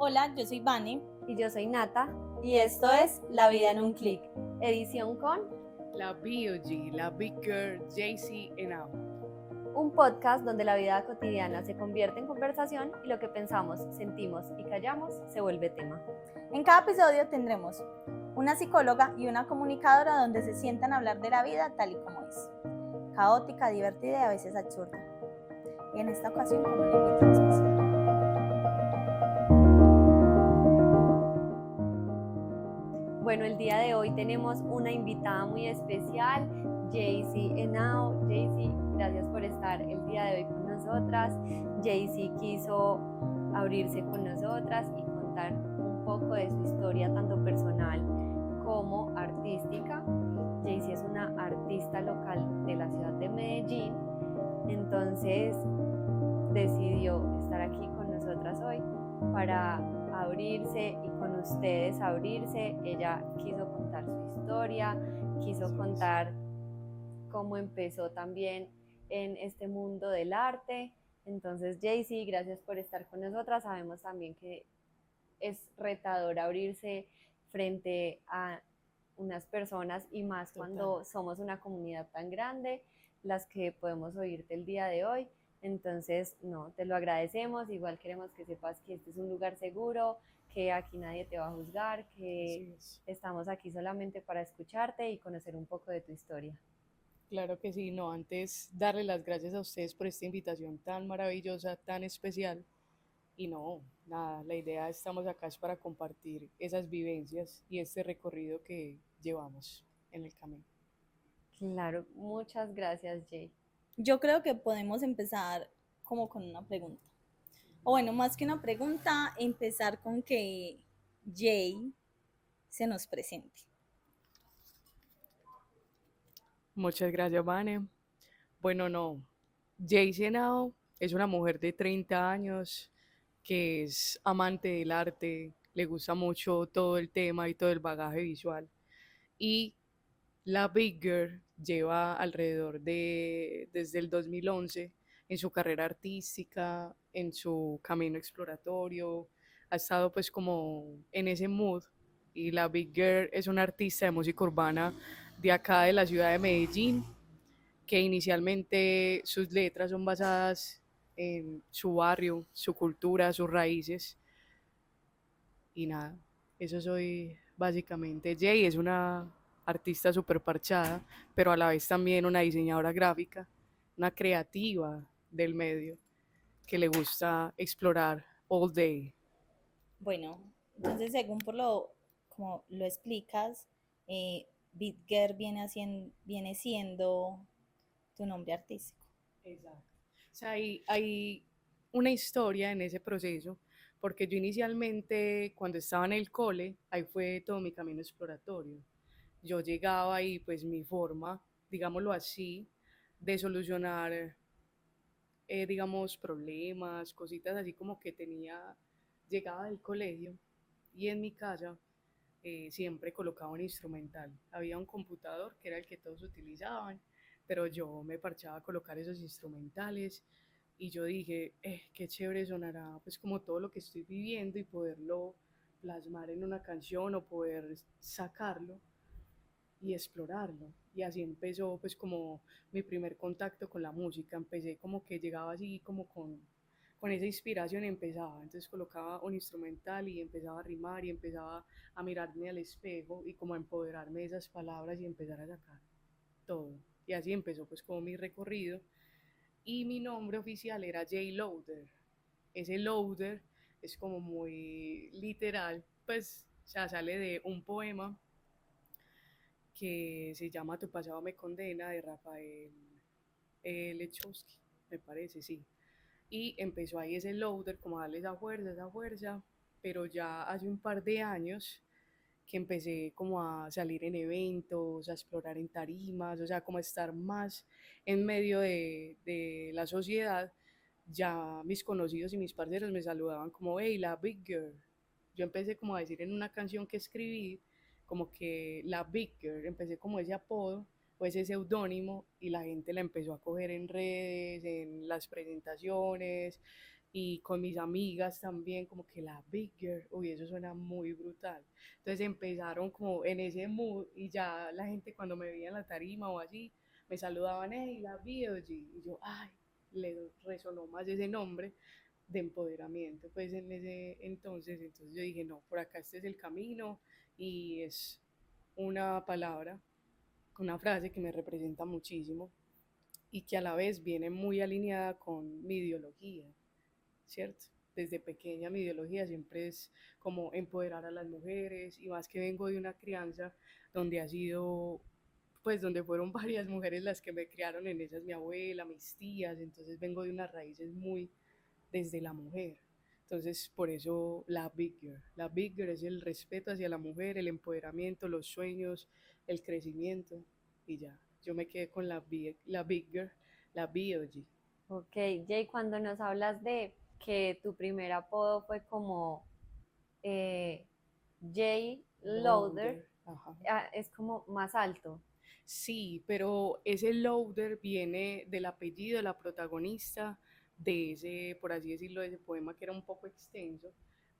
Hola, yo soy Vane Y yo soy Nata, y esto es La vida en un clic. edición con La BOG, la Big Girl, JC and Now. un podcast donde la vida cotidiana se convierte en conversación y lo que pensamos, sentimos y callamos se vuelve tema. En cada episodio tendremos una psicóloga y una comunicadora donde se sientan a hablar de la vida tal y como es. Caótica, divertida y a veces absurda. Y en esta ocasión con un invitado especial. Bueno, el día de hoy tenemos una invitada muy especial, JC Henao. JC, gracias por estar el día de hoy con nosotras. JC quiso abrirse con nosotras y contar un poco de su historia, tanto personal como artística. JC es una artista local de la ciudad de Medellín, entonces decidió estar aquí con nosotras hoy para abrirse y con ustedes abrirse. Ella quiso contar su historia, quiso contar cómo empezó también en este mundo del arte. Entonces, JC, gracias por estar con nosotras. Sabemos también que es retador abrirse frente a unas personas y más cuando somos una comunidad tan grande, las que podemos oírte el día de hoy. Entonces, no, te lo agradecemos. Igual queremos que sepas que este es un lugar seguro, que aquí nadie te va a juzgar, que estamos aquí solamente para escucharte y conocer un poco de tu historia. Claro que sí, no, antes darle las gracias a ustedes por esta invitación tan maravillosa, tan especial. Y no, nada, la idea estamos acá es para compartir esas vivencias y este recorrido que llevamos en el camino. Claro, muchas gracias, Jay. Yo creo que podemos empezar como con una pregunta. O bueno, más que una pregunta, empezar con que Jay se nos presente. Muchas gracias, Vane. Bueno, no, JC Now es una mujer de 30 años que es amante del arte, le gusta mucho todo el tema y todo el bagaje visual. Y la Big Girl lleva alrededor de, desde el 2011, en su carrera artística, en su camino exploratorio, ha estado pues como en ese mood. Y la Big Girl es una artista de música urbana de acá de la ciudad de Medellín, que inicialmente sus letras son basadas en su barrio, su cultura, sus raíces. Y nada, eso soy básicamente. Jay es una artista súper parchada, pero a la vez también una diseñadora gráfica, una creativa del medio, que le gusta explorar all day. Bueno, entonces según por como lo explicas, Bitger viene siendo tu nombre artístico. Exacto. O sea, hay una historia en ese proceso, porque yo inicialmente, cuando estaba en el cole, ahí fue todo mi camino exploratorio. Yo llegaba y pues mi forma, digámoslo así, de solucionar, digamos, problemas, cositas así como que tenía, llegaba del colegio y en mi casa siempre colocaba un instrumental. Había un computador que era el que todos utilizaban, pero yo me parchaba a colocar esos instrumentales y yo dije, qué chévere sonará, pues como todo lo que estoy viviendo y poderlo plasmar en una canción o poder sacarlo y explorarlo. Y así empezó pues como mi primer contacto con la música. Empecé como que llegaba así como con esa inspiración y empezaba. Entonces colocaba un instrumental y empezaba a rimar y empezaba a mirarme al espejo y como a empoderarme de esas palabras y empezar a sacar todo. Y así empezó pues como mi recorrido. Y mi nombre oficial era J. Loader. Ese Loader es como muy literal, pues o sea, sale de un poema que se llama Tu pasado me condena, de Rafael Lechowski, me parece, sí. Y empezó ahí ese loader, como a darle esa fuerza, pero ya hace un par de años que empecé como a salir en eventos, a explorar en tarimas, o sea, como a estar más en medio de la sociedad. Ya mis conocidos y mis parceros me saludaban como, hey, la Big Girl. Yo empecé como a decir en una canción que escribí, como que la Big Girl, empecé como ese apodo o ese seudónimo y la gente la empezó a coger en redes, en las presentaciones, y con mis amigas también, como que la Big Girl, uy, eso suena muy brutal. Entonces empezaron como en ese mood y ya la gente cuando me veía en la tarima o así, me saludaban, hey, la BOG, y yo, ay, le resonó más ese nombre de empoderamiento, pues en ese entonces yo dije, no, por acá este es el camino y es una palabra, una frase que me representa muchísimo y que a la vez viene muy alineada con mi ideología, ¿cierto? Desde pequeña mi ideología siempre es como empoderar a las mujeres y más que vengo de una crianza donde ha sido, pues donde fueron varias mujeres las que me criaron, en ellas mi abuela, mis tías, entonces vengo de unas raíces muy desde la mujer. Entonces, por eso la Big Girl. La Big Girl es el respeto hacia la mujer, el empoderamiento, los sueños, el crecimiento y ya. Yo me quedé con la Big Girl, la BOG. Ok, Jay, cuando nos hablas de que tu primer apodo fue como eh, Jay Loader, Loader. Ajá. es como más alto. Sí, pero ese loader viene del apellido de la protagonista de ese, por así decirlo, de ese poema que era un poco extenso,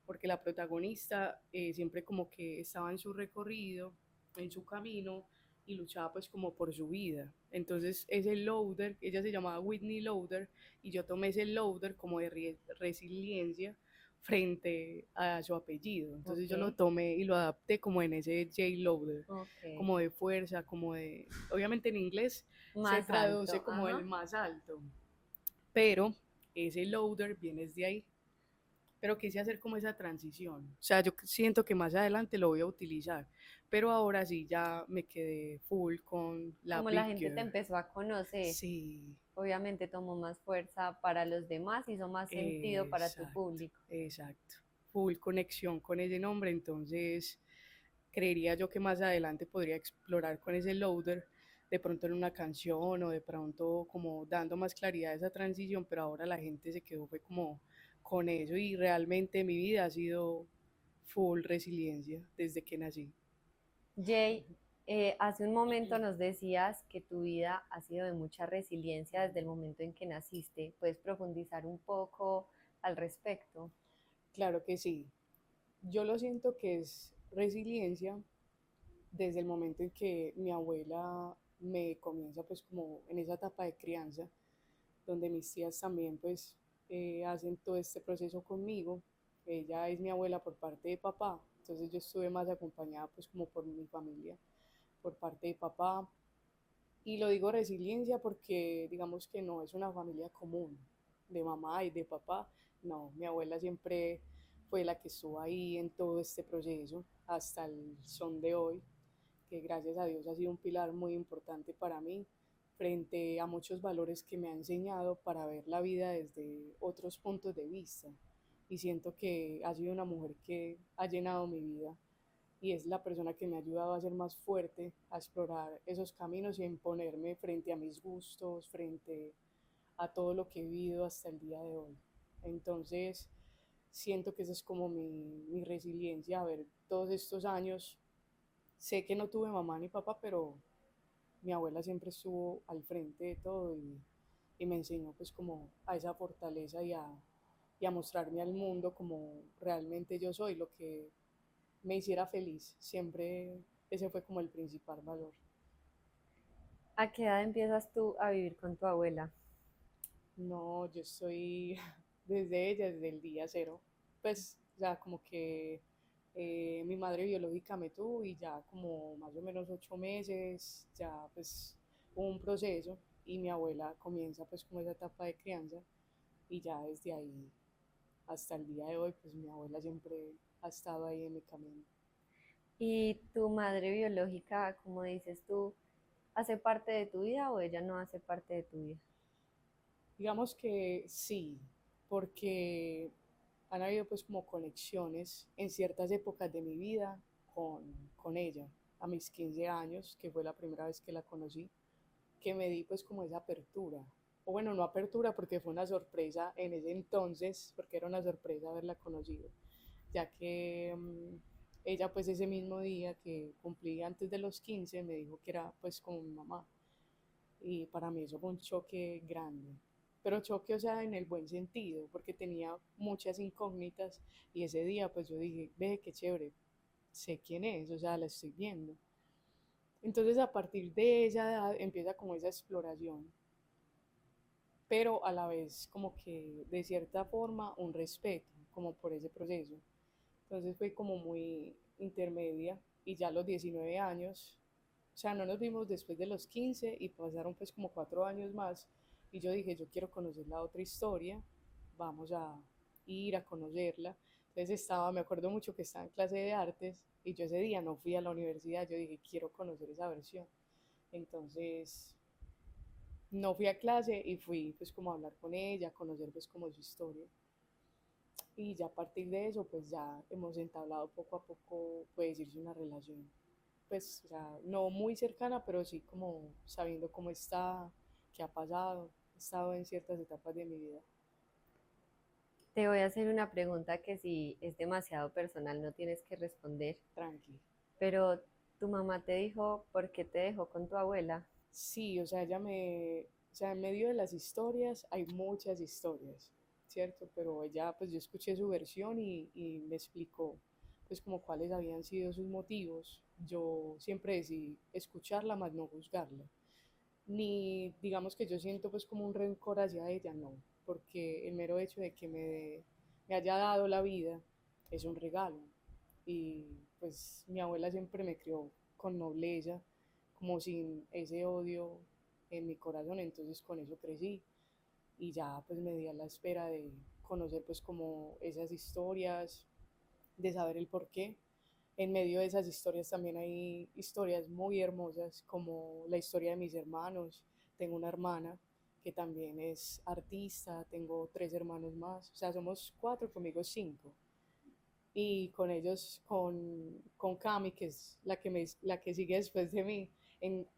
porque la protagonista siempre como que estaba en su recorrido, en su camino y luchaba pues como por su vida. Entonces ese loader, ella se llamaba Whitney Loader y yo tomé ese loader como de resiliencia frente a su apellido. Entonces yo lo Ok, tomé y lo adapté como en ese J Loader, ok. como de fuerza, como de, obviamente en inglés se Más traduce alto, como el ajá. más alto, pero ese loader viene de ahí. Pero quise hacer como esa transición. O sea, yo siento que más adelante lo voy a utilizar, pero ahora sí ya me quedé full con la Como la Big gente te Girl. empezó a conocer, Sí, obviamente tomó más fuerza para los demás, hizo más sentido para tu exacto, público. exacto. Full conexión con ese nombre, entonces creería yo que más adelante podría explorar con ese loader, de pronto en una canción o de pronto como dando más claridad a esa transición, pero ahora la gente se quedó fue como con eso y realmente mi vida ha sido full resiliencia desde que nací. Jay, hace un momento nos decías que tu vida ha sido de mucha resiliencia desde el momento en que naciste. ¿Puedes profundizar un poco al respecto? Claro que sí, yo lo siento que es resiliencia desde el momento en que mi abuela me comienza pues como en esa etapa de crianza, donde mis tías también pues hacen todo este proceso conmigo. Ella es mi abuela por parte de papá, entonces yo estuve más acompañada pues como por mi familia, por parte de papá. Y lo digo resiliencia porque digamos que no es una familia común de mamá y de papá, no, mi abuela siempre fue la que estuvo ahí en todo este proceso hasta el son de hoy, que gracias a Dios ha sido un pilar muy importante para mí frente a muchos valores que me ha enseñado para ver la vida desde otros puntos de vista. Y siento que ha sido una mujer que ha llenado mi vida y es la persona que me ha ayudado a ser más fuerte, a explorar esos caminos y a imponerme frente a mis gustos, frente a todo lo que he vivido hasta el día de hoy. Entonces, siento que esa es como mi resiliencia, a ver, todos estos años, sé que no tuve mamá ni papá, pero mi abuela siempre estuvo al frente de todo y me enseñó pues como a esa fortaleza y a mostrarme al mundo como realmente yo soy, lo que me hiciera feliz. Siempre ese fue como el principal valor. ¿A qué edad empiezas tú a vivir con tu abuela? No, yo estoy desde ella, desde el día cero. Pues ya como que mi madre biológica me tuvo y ya como más o menos 8 meses, ya pues hubo un proceso y mi abuela comienza pues como esa etapa de crianza y ya desde ahí hasta el día de hoy pues mi abuela siempre ha estado ahí en mi camino. ¿Y tu madre biológica, como dices tú, hace parte de tu vida o ella no hace parte de tu vida? Digamos que sí, porque han habido pues como conexiones en ciertas épocas de mi vida con ella, a mis 15 años, que fue la primera vez que la conocí, que me di pues como esa apertura, o bueno, no apertura porque fue una sorpresa en ese entonces, porque era una sorpresa haberla conocido, ya que ella pues ese mismo día que cumplí antes de los 15 me dijo que era pues como mi mamá, y para mí eso fue un choque grande pero choque, o sea, en el buen sentido, porque tenía muchas incógnitas y ese día pues yo dije, ve, qué chévere, sé quién es, o sea, la estoy viendo. Entonces a partir de esa edad empieza como esa exploración, pero a la vez como que de cierta forma un respeto, como por ese proceso. Entonces fue como muy intermedia y ya a los 19 años, o sea, no nos vimos después de los 15 y pasaron pues como 4 años más y yo dije, yo quiero conocer la otra historia, vamos a ir a conocerla. Entonces estaba, me acuerdo mucho que estaba en clase de artes y yo ese día no fui a la universidad, yo dije, quiero conocer esa versión. Entonces no fui a clase y fui pues como a hablar con ella, a conocer pues como su historia. Y ya a partir de eso pues ya hemos entablado poco a poco, puede decirse una relación. Pues, o sea, no muy cercana, pero sí como sabiendo cómo está, qué ha pasado, he estado en ciertas etapas de mi vida. Te voy a hacer una pregunta que si es demasiado personal no tienes que responder, Tranqui. pero tu mamá te dijo por qué te dejó con tu abuela. Sí, o sea, o sea, en medio de las historias hay muchas historias, ¿cierto? Pero ella, pues yo escuché su versión y me explicó, pues como cuáles habían sido sus motivos. Yo siempre decidí escucharla, más no juzgarla. Ni digamos que yo siento pues como un rencor hacia ella, no, porque el mero hecho de que me haya dado la vida es un regalo. Y pues mi abuela siempre me crió con nobleza, como sin ese odio en mi corazón, entonces con eso crecí y ya pues me di a la espera de conocer pues como esas historias, de saber el por qué. En medio de esas historias también hay historias muy hermosas, como la historia de mis hermanos. Tengo una hermana que también es artista, tengo 3 hermanos más, o sea, somos 4, conmigo 5. Y con ellos, con Cami, que es la que sigue después de mí,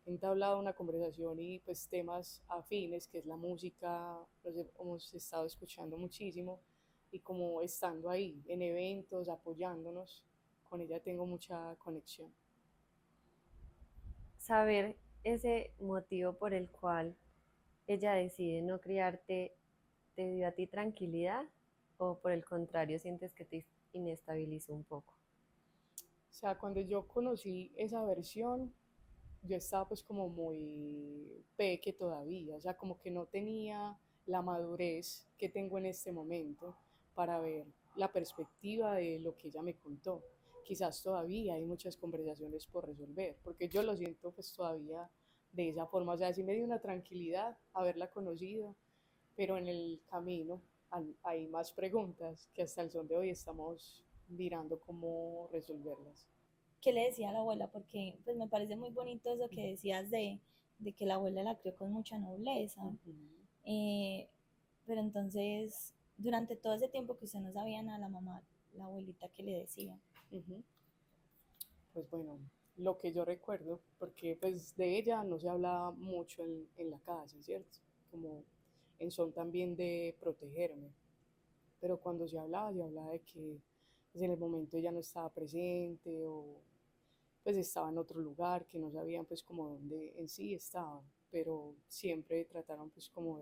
entablado una conversación y pues temas afines, que es la música, hemos estado escuchando muchísimo y como estando ahí en eventos, apoyándonos, con ella tengo mucha conexión. Saber ese motivo por el cual ella decide no criarte, ¿te dio a ti tranquilidad o por el contrario sientes que te inestabilizó un poco? O sea, cuando yo conocí esa versión, yo estaba pues como muy peque todavía, o sea, como que no tenía la madurez que tengo en este momento para ver la perspectiva de lo que ella me contó. Quizás todavía hay muchas conversaciones por resolver, porque yo lo siento pues todavía de esa forma, o sea, sí me dio una tranquilidad haberla conocido, pero en el camino hay más preguntas que hasta el son de hoy estamos mirando cómo resolverlas. ¿Qué le decía a la abuela? Porque pues me parece muy bonito eso que decías de que la abuela la crió con mucha nobleza. Ujú, Eh, pero entonces, durante todo ese tiempo que usted no sabían a la mamá, la abuelita que le decía. ujú. Pues bueno, lo que yo recuerdo, porque pues de ella no se hablaba mucho en la casa, ¿cierto? Como en son también de protegerme, pero cuando se hablaba de que pues, en el momento ella no estaba presente o pues estaba en otro lugar, que no sabían pues como dónde en sí estaba, pero siempre trataron pues como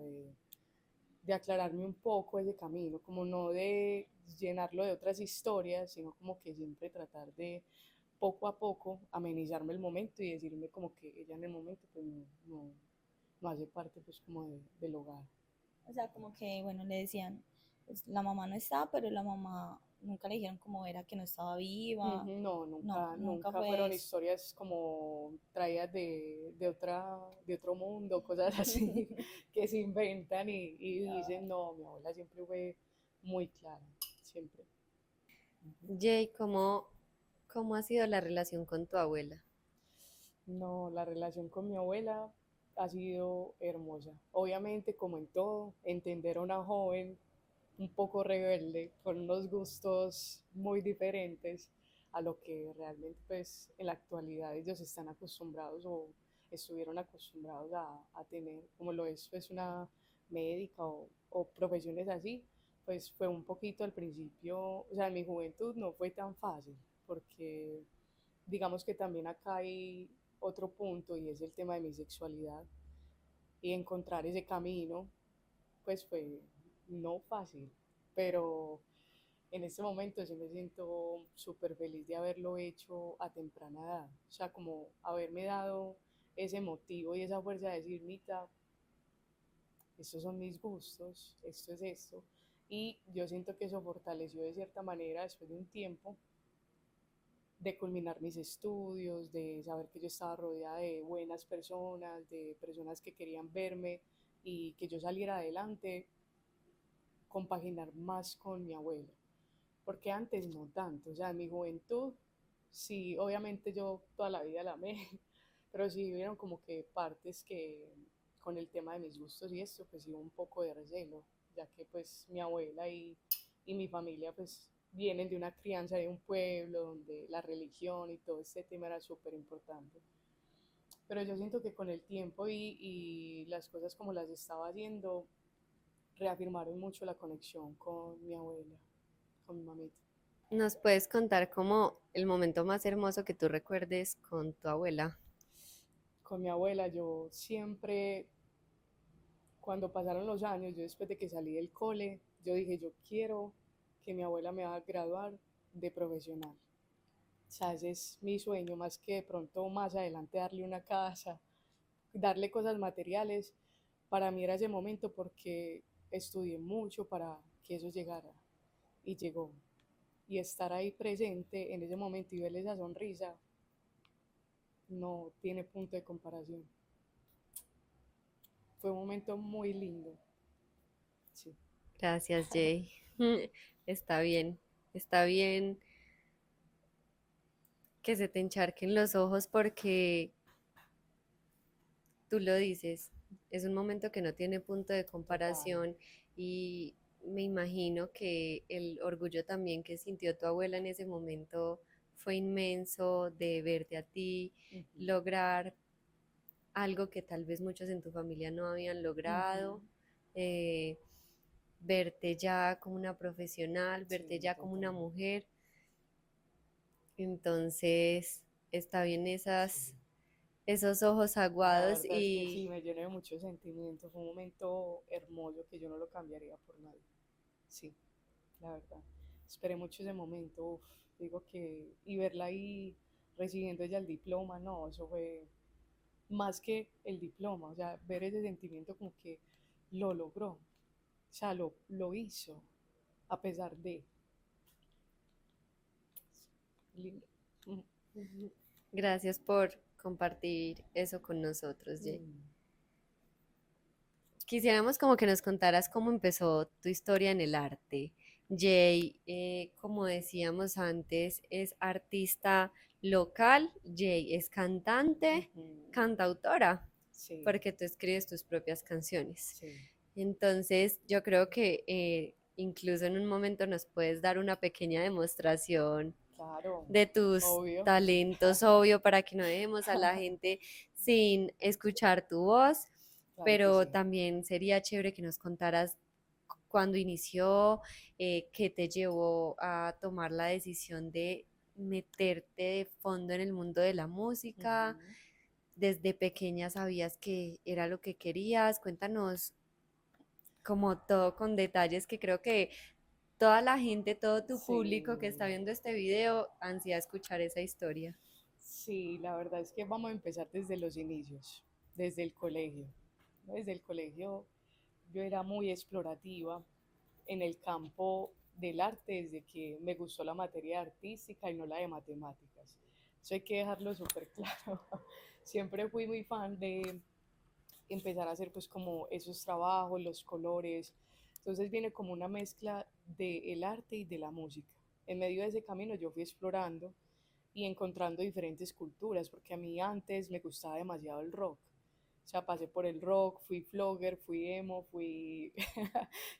de aclararme un poco ese camino, como no de llenarlo de otras historias, sino como que siempre tratar de poco a poco amenizarme el momento y decirme como que ella en el momento pues no hace parte pues como del hogar. O sea, como que, bueno, le decían, pues la mamá no está, pero la mamá nunca le dijeron cómo era que no estaba viva. Ujú. No, No, nunca, nunca nunca fue fueron eso. historias como traídas de otro mundo, cosas así que se inventan y dicen, no, mi abuela siempre fue muy clara, siempre. Ujú. Jay, ¿cómo ha sido la relación con tu abuela? No, la relación con mi abuela ha sido hermosa. Obviamente, como en todo, entender a una joven un poco rebelde, con unos gustos muy diferentes a lo que realmente pues en la actualidad ellos están acostumbrados o estuvieron acostumbrados a tener, como lo es pues una médica o profesiones así, pues fue un poquito al principio, o sea, en mi juventud no fue tan fácil, porque digamos que también acá hay otro punto y es el tema de mi sexualidad y encontrar ese camino pues fue no fácil, pero en este momento sí me siento súper feliz de haberlo hecho a temprana edad. O sea, como haberme dado ese motivo y esa fuerza de decir, Mita, estos son mis gustos, esto es esto. Y yo siento que eso fortaleció de cierta manera después de un tiempo de culminar mis estudios, de saber que yo estaba rodeada de buenas personas, de personas que querían verme y que yo saliera adelante, compaginar más con mi abuela. Porque antes no tanto, o sea, en mi juventud, sí, obviamente yo toda la vida la amé, pero sí vieron como que partes que con el tema de mis gustos y esto, pues iba un poco de recelo, ya que pues mi abuela y mi familia pues vienen de una crianza de un pueblo donde la religión y todo este tema era súper importante. Pero yo siento que con el tiempo y las cosas como las estaba haciendo, reafirmaron mucho la conexión con mi abuela, con mi mamita. ¿Nos puedes contar como el momento más hermoso que tú recuerdes con tu abuela? Con mi abuela, yo siempre, cuando pasaron los años, yo después de que salí del cole, yo dije, yo quiero que mi abuela me haga graduar de profesional. O sea, ese es mi sueño, más que de pronto más adelante darle una casa, darle cosas materiales. Para mí era ese momento porque estudié mucho para que eso llegara y llegó. Y estar ahí presente en ese momento y verle esa sonrisa no tiene punto de comparación. Fue un momento muy lindo. Sí. Gracias, Jay. Está bien que se te encharquen los ojos porque tú lo dices, es un momento que no tiene punto de Total. comparación y me imagino que el orgullo también que sintió tu abuela en ese momento fue inmenso de verte a ti Ujú, lograr algo que tal vez muchos en tu familia no habían logrado, ujú. eh, verte ya como una profesional, verte Sí, ya como una total. mujer. Entonces, está bien Sí. esos ojos La aguados verdad es que sí, y me llené de muchos sentimientos. Fue un momento hermoso que yo no lo cambiaría por nadie. Sí, la verdad. Esperé mucho ese momento. Uf, digo que. Y verla ahí recibiendo ella el diploma, no, eso fue más que el diploma. O sea, ver ese sentimiento como que lo logró. O sea, lo hizo, a pesar de. Lindo. Mm. gracias por compartir eso con nosotros, Jay. Mm. Quisiéramos como que nos contaras cómo empezó tu historia en el arte. Jay, como decíamos antes, es artista local, Jay es cantante, Ujú. cantautora, Sí, porque tú escribes tus propias canciones. sí, Entonces, yo creo que incluso en un momento nos puedes dar una pequeña demostración claro, de tus obvio. talentos, obvio, para que no dejemos a la gente sin escuchar tu voz, Claro que pero sí. también sería chévere que nos contaras cuándo inició, qué te llevó a tomar la decisión de meterte de fondo en el mundo de la música. Ujú. Desde pequeña sabías que era lo que querías. Cuéntanos como todo con detalles que creo que toda la gente, todo tu público que está Sí, viendo este video ansía escuchar esa historia. sí, la verdad es que vamos a empezar desde los inicios, desde el colegio. Desde el colegio yo era muy explorativa en el campo del arte desde que me gustó la materia artística y no la de matemáticas. Eso hay que dejarlo súper claro. Siempre fui muy fan de empezar a hacer pues como esos trabajos, los colores. Entonces viene como una mezcla del arte y de la música. En medio de ese camino yo fui explorando y encontrando diferentes culturas, porque a mí antes me gustaba demasiado el rock. O sea, pasé por el rock, fui flogger, fui emo, fui...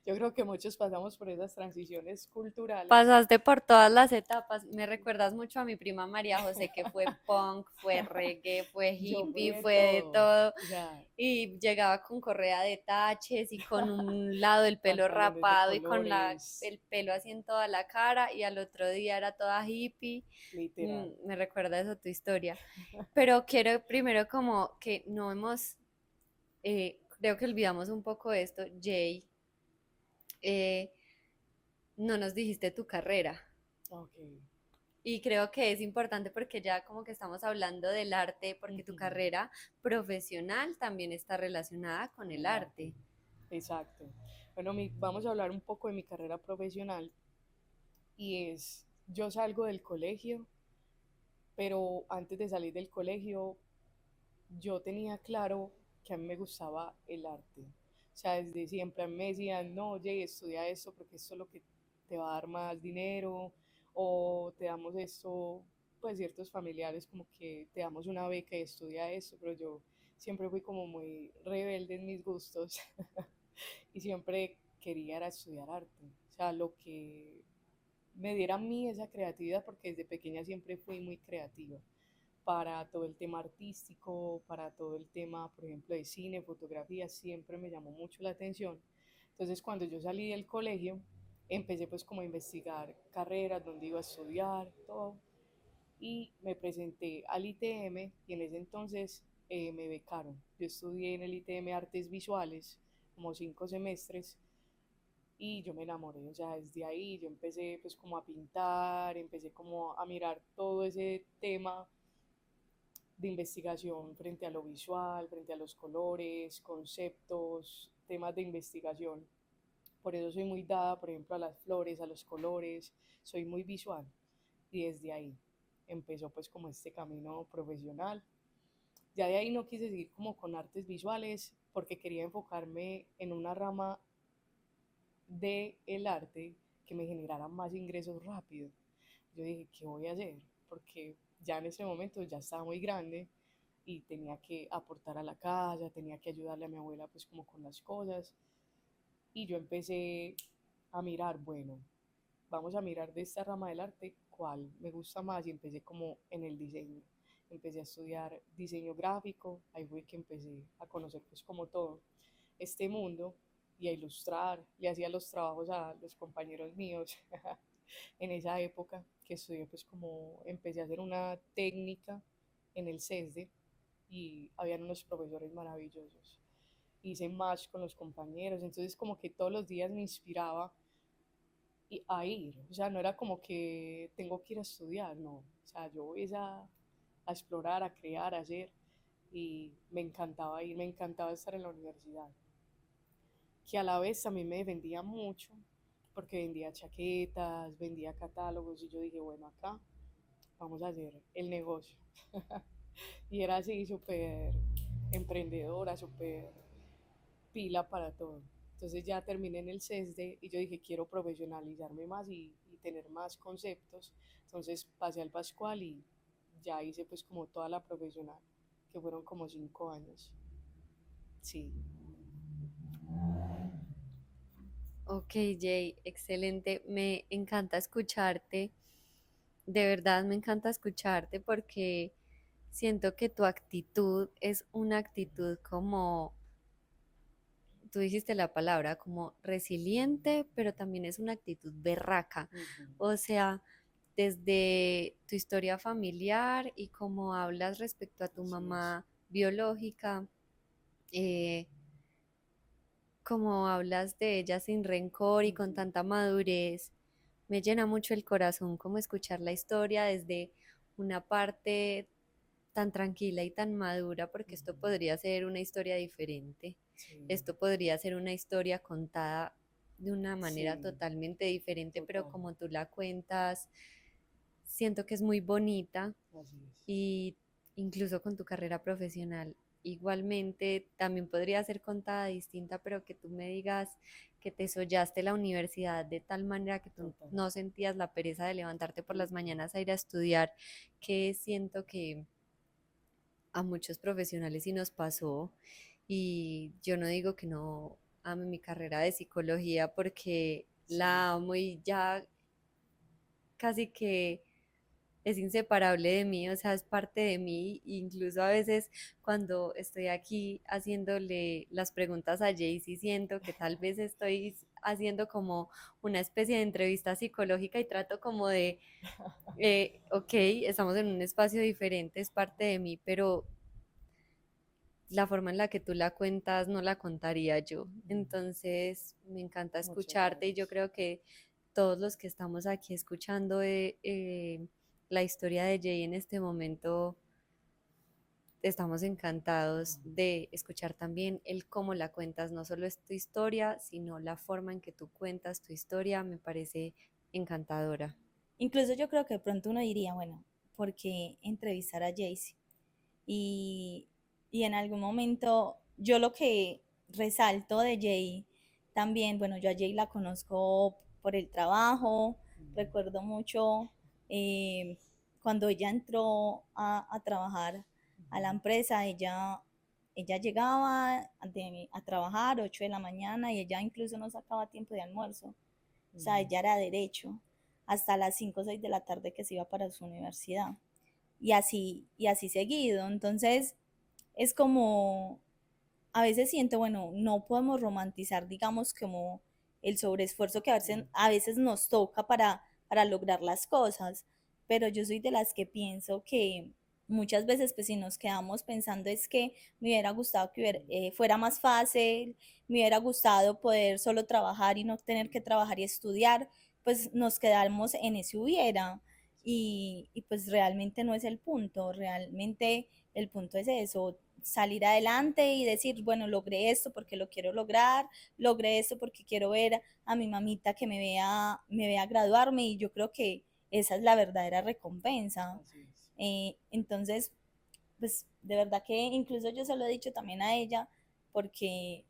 Yo creo que muchos pasamos por esas transiciones culturales. Pasaste por todas las etapas. Me recuerdas mucho a mi prima María José, que fue punk, fue reggae, fue Yo fui hippie, de fue de todo. todo. O sea, Y llegaba con correa de taches y con un lado del pelo pantalones de rapado y con colores, el pelo así en toda la cara y al otro día era toda hippie. literal. Me recuerda eso tu historia. Pero quiero primero como que no hemos, creo que olvidamos un poco esto, Jay eh, no nos dijiste tu carrera. Ok. Y creo que es importante porque ya como que estamos hablando del arte, porque tu Ujú. carrera profesional también está relacionada con el El arte. arte. Exacto. Bueno, vamos a hablar un poco de mi carrera profesional y es, yo salgo del colegio, pero antes de salir del colegio yo tenía claro que a mí me gustaba el arte. O sea, desde siempre a mí me decían, no, oye, estudia esto porque esto es lo que te va a dar más dinero o te damos esto, pues ciertos familiares como que te damos una beca y estudia esto, pero yo siempre fui como muy rebelde en mis gustos y siempre quería era estudiar arte. O sea, lo que me diera a mí esa creatividad, porque desde pequeña siempre fui muy creativa para todo el tema artístico, para todo el tema, por ejemplo, de cine, fotografía, siempre me llamó mucho la atención. Entonces, cuando yo salí del colegio, empecé pues como a investigar carreras, dónde iba a estudiar, todo, y me presenté al ITM y en ese entonces me becaron. Yo estudié en el ITM Artes Visuales como 5 semestres y yo me enamoré, o sea, desde ahí yo empecé pues como a pintar, empecé como a mirar todo ese tema de investigación frente a lo visual, frente a los colores, conceptos, temas de investigación. Por eso soy muy dada, por ejemplo, a las flores, a los colores, soy muy visual y desde ahí empezó pues como este camino profesional. Ya de ahí no quise seguir como con artes visuales porque quería enfocarme en una rama del arte que me generara más ingresos rápido. Yo dije, ¿qué voy a hacer? Porque ya en ese momento ya estaba muy grande y tenía que aportar a la casa, tenía que ayudarle a mi abuela pues como con las cosas. Y yo empecé a mirar, bueno, vamos a mirar de esta rama del arte cuál me gusta más y empecé como en el diseño. Empecé a estudiar diseño gráfico, ahí fue que empecé a conocer pues como todo este mundo y a ilustrar, le hacía los trabajos a los compañeros míos en esa época que estudié pues como empecé a hacer una técnica en el CESDE y habían unos profesores maravillosos. Hice match con los compañeros, entonces como que todos los días me inspiraba a ir, o sea, no era como que tengo que ir a estudiar, no, o sea, yo voy a explorar, a crear, a hacer y me encantaba ir, me encantaba estar en la universidad, que a la vez también me defendía mucho porque vendía chaquetas, vendía catálogos y yo dije, bueno, acá vamos a hacer el negocio. Y era así súper emprendedora, súper pila para todo. Entonces ya terminé en el CESDE y yo dije, quiero profesionalizarme más y tener más conceptos. Entonces pasé al Pascual y ya hice pues como toda la profesional, que fueron como 5 años. Sí, Ok, Jay, excelente. Me encanta escucharte. De verdad me encanta escucharte porque siento que tu actitud es una actitud como, tú dijiste la palabra, como resiliente, pero también es una actitud berraca. ujú, O sea, desde tu historia familiar y cómo hablas respecto a tu así es. mamá biológica, eh, como hablas de ella sin rencor y con Ujú, tanta madurez, me llena mucho el corazón como escuchar la historia desde una parte tan tranquila y tan madura, porque esto ujú, podría ser una historia diferente. sí, Esto podría ser una historia contada de una manera sí, totalmente diferente, pero total, como tú la cuentas, siento que es muy bonita así es. y incluso con tu carrera profesional. Igualmente, también podría ser contada distinta, pero que tú me digas que te sollaste la universidad de tal manera que tú Total. no sentías la pereza de levantarte por las Ujú, mañanas a ir a estudiar, que siento que a muchos profesionales sí nos pasó. Y yo no digo que no ame mi carrera de psicología porque sí, la amo y ya casi que es inseparable de mí, o sea, es parte de mí. Incluso a veces cuando estoy aquí haciéndole las preguntas a Jaycee, siento que tal vez estoy haciendo como una especie de entrevista psicológica y trato como de, ok, estamos en un espacio diferente, es parte de mí, pero la forma en la que tú la cuentas no la contaría yo. Entonces, me encanta Muchas escucharte y yo gracias. creo que todos los que estamos aquí escuchando la historia de Jay en este momento, estamos encantados de escuchar también el cómo la cuentas. No solo es tu historia, sino la forma en que tú cuentas tu historia, me parece encantadora. Incluso yo creo que de pronto uno diría, bueno, ¿por qué entrevistar a Jaycee? Y, y en algún momento yo lo que resalto de Jay también, bueno, yo a Jay la conozco por el trabajo, recuerdo mucho eh, cuando ella entró a trabajar a la empresa, ella llegaba a trabajar 8 de la mañana y ella incluso no sacaba tiempo de almuerzo. O sea, ella era derecho hasta las 5 o 6 de la tarde que se iba para su universidad. Y así seguido. Entonces, es como, a veces siento, bueno, no podemos romantizar, digamos, como el sobreesfuerzo que a veces nos toca para lograr las cosas, pero yo soy de las que pienso que muchas veces, pues si nos quedamos pensando es que me hubiera gustado que fuera más fácil, me hubiera gustado poder solo trabajar y no tener que trabajar y estudiar, pues nos quedamos en ese hubiera. Y pues realmente no es el punto, realmente el punto es eso, salir adelante y decir, bueno, logré esto porque lo quiero lograr, logré esto porque quiero ver a mi mamita que me vea graduarme y yo creo que esa es la verdadera recompensa. Así es. Entonces, pues de verdad que incluso yo se lo he dicho también a ella porque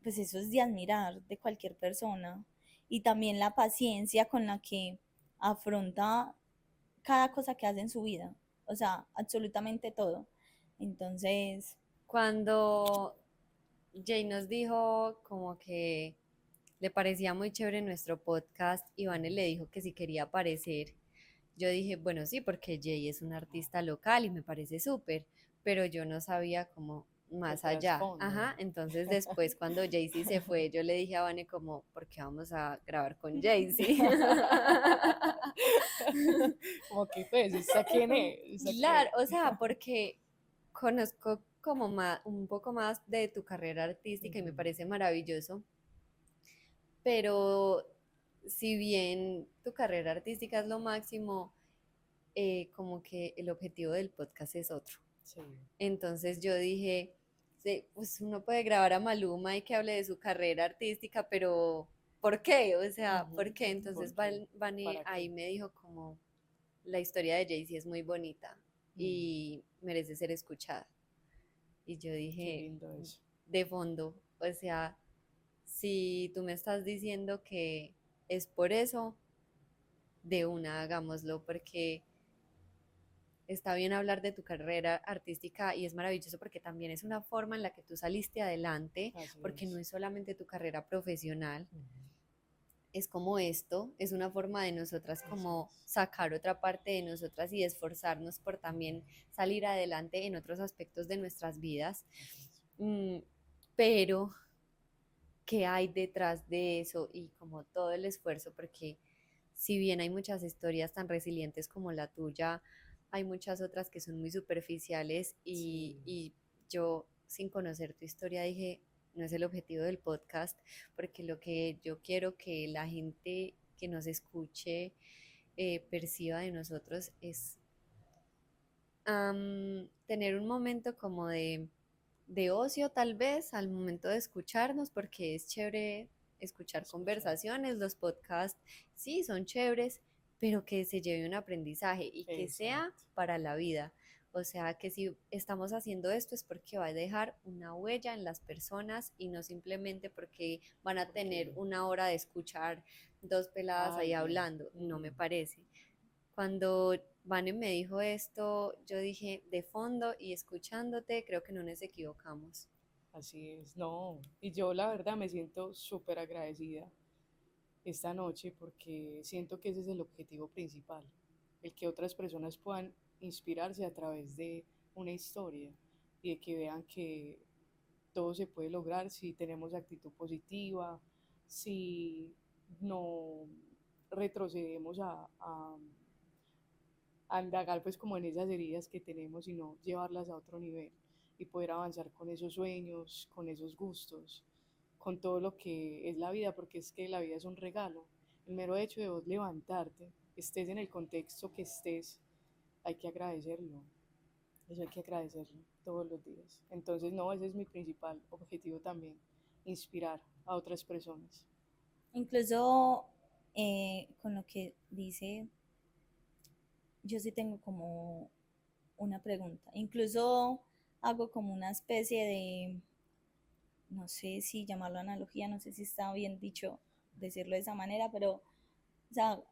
pues eso es de admirar de cualquier persona y también la paciencia con la que afronta cada cosa que hace en su vida, o sea, absolutamente todo. Entonces, Cuando Jay nos dijo como que le parecía muy chévere nuestro podcast, Ivane le dijo que si quería aparecer. Yo dije, bueno, sí, porque Jay es un artista local y me parece súper, pero yo no sabía cómo El más allá. trasfondo. Ajá, entonces después cuando Jaycee se fue, yo le dije a Vane como, ¿por qué vamos a grabar con Jaycee? Como que pues, ¿esta quién es? ¿Esta Claro, qué? o sea, porque conozco como más, un poco más de tu carrera artística y me parece maravilloso, pero si bien tu carrera artística es lo máximo, como que el objetivo del podcast es otro. Sí. Entonces yo dije, sí, pues uno puede grabar a Maluma y que hable de su carrera artística, pero ¿por qué? O sea, ¿por qué? ¿Por Entonces qué? Vane ¿Para ahí qué? me dijo como, la historia de Jay-Z es muy bonita y merece ser escuchada. Y yo Qué dije, lindo eso. de fondo, o sea, si tú me estás diciendo que es por eso, de una hagámoslo, porque está bien hablar de tu carrera artística y es maravilloso porque también es una forma en la que tú saliste adelante, Así porque no es. es solamente tu carrera profesional, es como esto, es una forma de nosotras Así como es. sacar otra parte de nosotras y esforzarnos por también salir adelante en otros aspectos de nuestras vidas. Así es. Mm, pero, ¿qué hay detrás de eso? Y como todo el esfuerzo, porque si bien hay muchas historias tan resilientes como la tuya, hay muchas otras que son muy superficiales Sí. y yo sin conocer tu historia dije, no es el objetivo del podcast, porque lo que yo quiero que la gente que nos escuche perciba de nosotros es tener un momento como de ocio tal vez al momento de escucharnos, porque es chévere escuchar Escuchar. conversaciones, los podcasts sí son chéveres, pero que se lleve un aprendizaje y que sea Exacto. para la vida. O sea, que si estamos haciendo esto es porque va a dejar una huella en las personas y no simplemente porque van a tener Porque una hora de escuchar dos peladas ahí alguien. hablando. No me parece. Cuando Vane me dijo esto, yo dije, de fondo y escuchándote, creo que no nos equivocamos. Así es. No. Y yo la verdad me siento súper agradecida esta noche porque siento que ese es el objetivo principal. El que otras personas puedan inspirarse a través de una historia y de que vean que todo se puede lograr si tenemos actitud positiva, si no retrocedemos a indagar pues como en esas heridas que tenemos, sino llevarlas a otro nivel. y poder avanzar con esos sueños, con esos gustos, con todo lo que es la vida, porque es que la vida es un regalo. El mero hecho de vos levantarte, estés en el contexto que estés, hay que agradecerlo. Eso hay que agradecerlo todos los días. Entonces, no, ese es mi principal objetivo también, inspirar a otras personas. Incluso con lo que dice, yo sí tengo como una pregunta. Incluso hago como una especie de, no sé si llamarlo analogía, no sé si está bien dicho decirlo de esa manera, pero, o sea,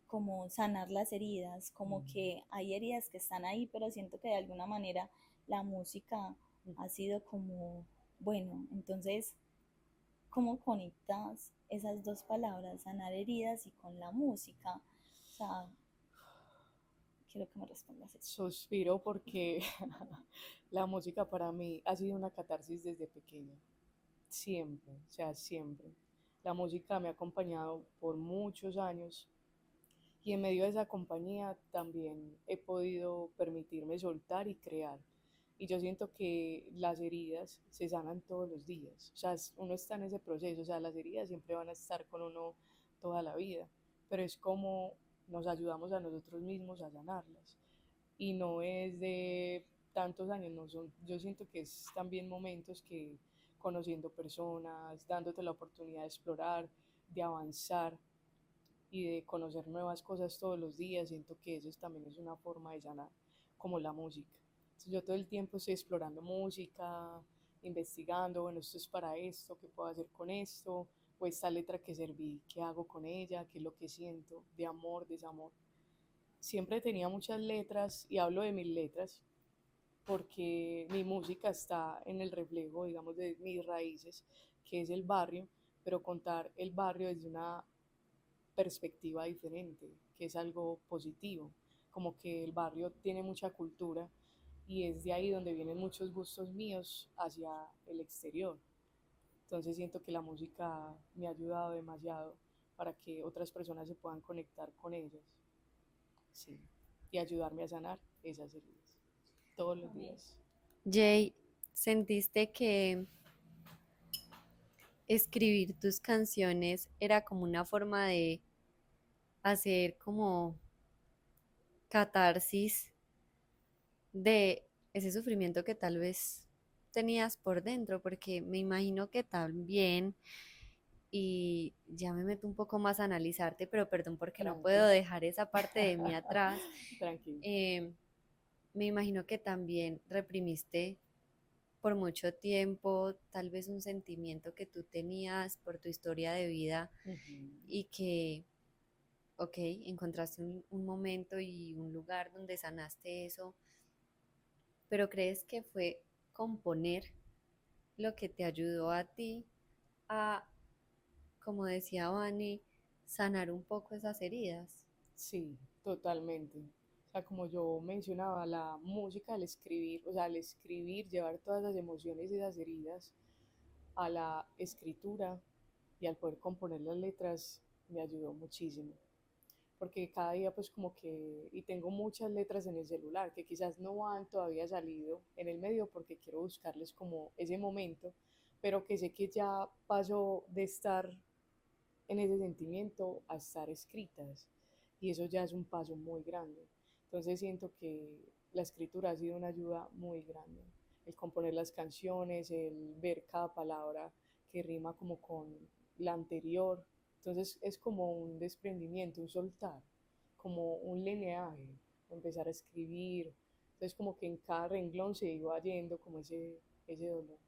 como sanar las heridas, como que hay heridas que están ahí, pero siento que de alguna manera la música ha sido como, bueno, entonces, ¿cómo conectas esas dos palabras, sanar heridas y con la música? O sea, quiero que me respondas eso. Suspiro porque la música para mí ha sido una catarsis desde pequeña, siempre, o sea, siempre. La música me ha acompañado por muchos años y en medio de esa compañía también he podido permitirme soltar y crear. Y yo siento que las heridas se sanan todos los días. O sea, uno está en ese proceso. O sea, las heridas siempre van a estar con uno toda la vida. Pero es como nos ayudamos a nosotros mismos a sanarlas. Y no es de tantos años, no son, yo siento que es también momentos que conociendo personas, dándote la oportunidad de explorar, de avanzar y de conocer nuevas cosas todos los días. Siento que eso también es una forma de sanar, como la música. Entonces, yo todo el tiempo estoy explorando música, investigando, bueno, esto es para esto, qué puedo hacer con esto, o esta letra que serví, qué hago con ella, qué es lo que siento, de amor, desamor. Siempre tenía muchas letras y hablo de mis letras porque mi música está en el reflejo, digamos, de mis raíces, que es el barrio, pero contar el barrio desde una perspectiva diferente, que es algo positivo, como que el barrio tiene mucha cultura y es de ahí donde vienen muchos gustos míos hacia el exterior. Entonces siento que la música me ha ayudado demasiado para que otras personas se puedan conectar con ellas, sí, y ayudarme a sanar esas heridas todos los días. Jay, ¿sentiste que escribir tus canciones era como una forma de hacer como catarsis de ese sufrimiento que tal vez tenías por dentro? Porque me imagino que también, y ya me meto un poco más a analizarte, pero perdón porque no Tranqui, puedo dejar esa parte de mí atrás. tranqui. eh, Me imagino que también reprimiste por mucho tiempo tal vez un sentimiento que tú tenías por tu historia de vida Ujú. y que, ok, encontraste un momento y un lugar donde sanaste eso, pero ¿crees que fue componer lo que te ayudó a ti a, como decía Vani, sanar un poco esas heridas? Sí, totalmente. O sea, como yo mencionaba, la música, al escribir, o sea, al escribir, llevar todas las emociones y las heridas a la escritura y al poder componer las letras, me ayudó muchísimo. Porque cada día pues como que, y tengo muchas letras en el celular que quizás no han todavía salido en el medio porque quiero buscarles como ese momento, pero que sé que ya pasó de estar en ese sentimiento a estar escritas y eso ya es un paso muy grande. Entonces siento que la escritura ha sido una ayuda muy grande, el componer las canciones, el ver cada palabra que rima como con la anterior. Entonces es como un desprendimiento, un soltar, como un lineaje, empezar a escribir. Entonces como que en cada renglón se iba yendo como ese dolor.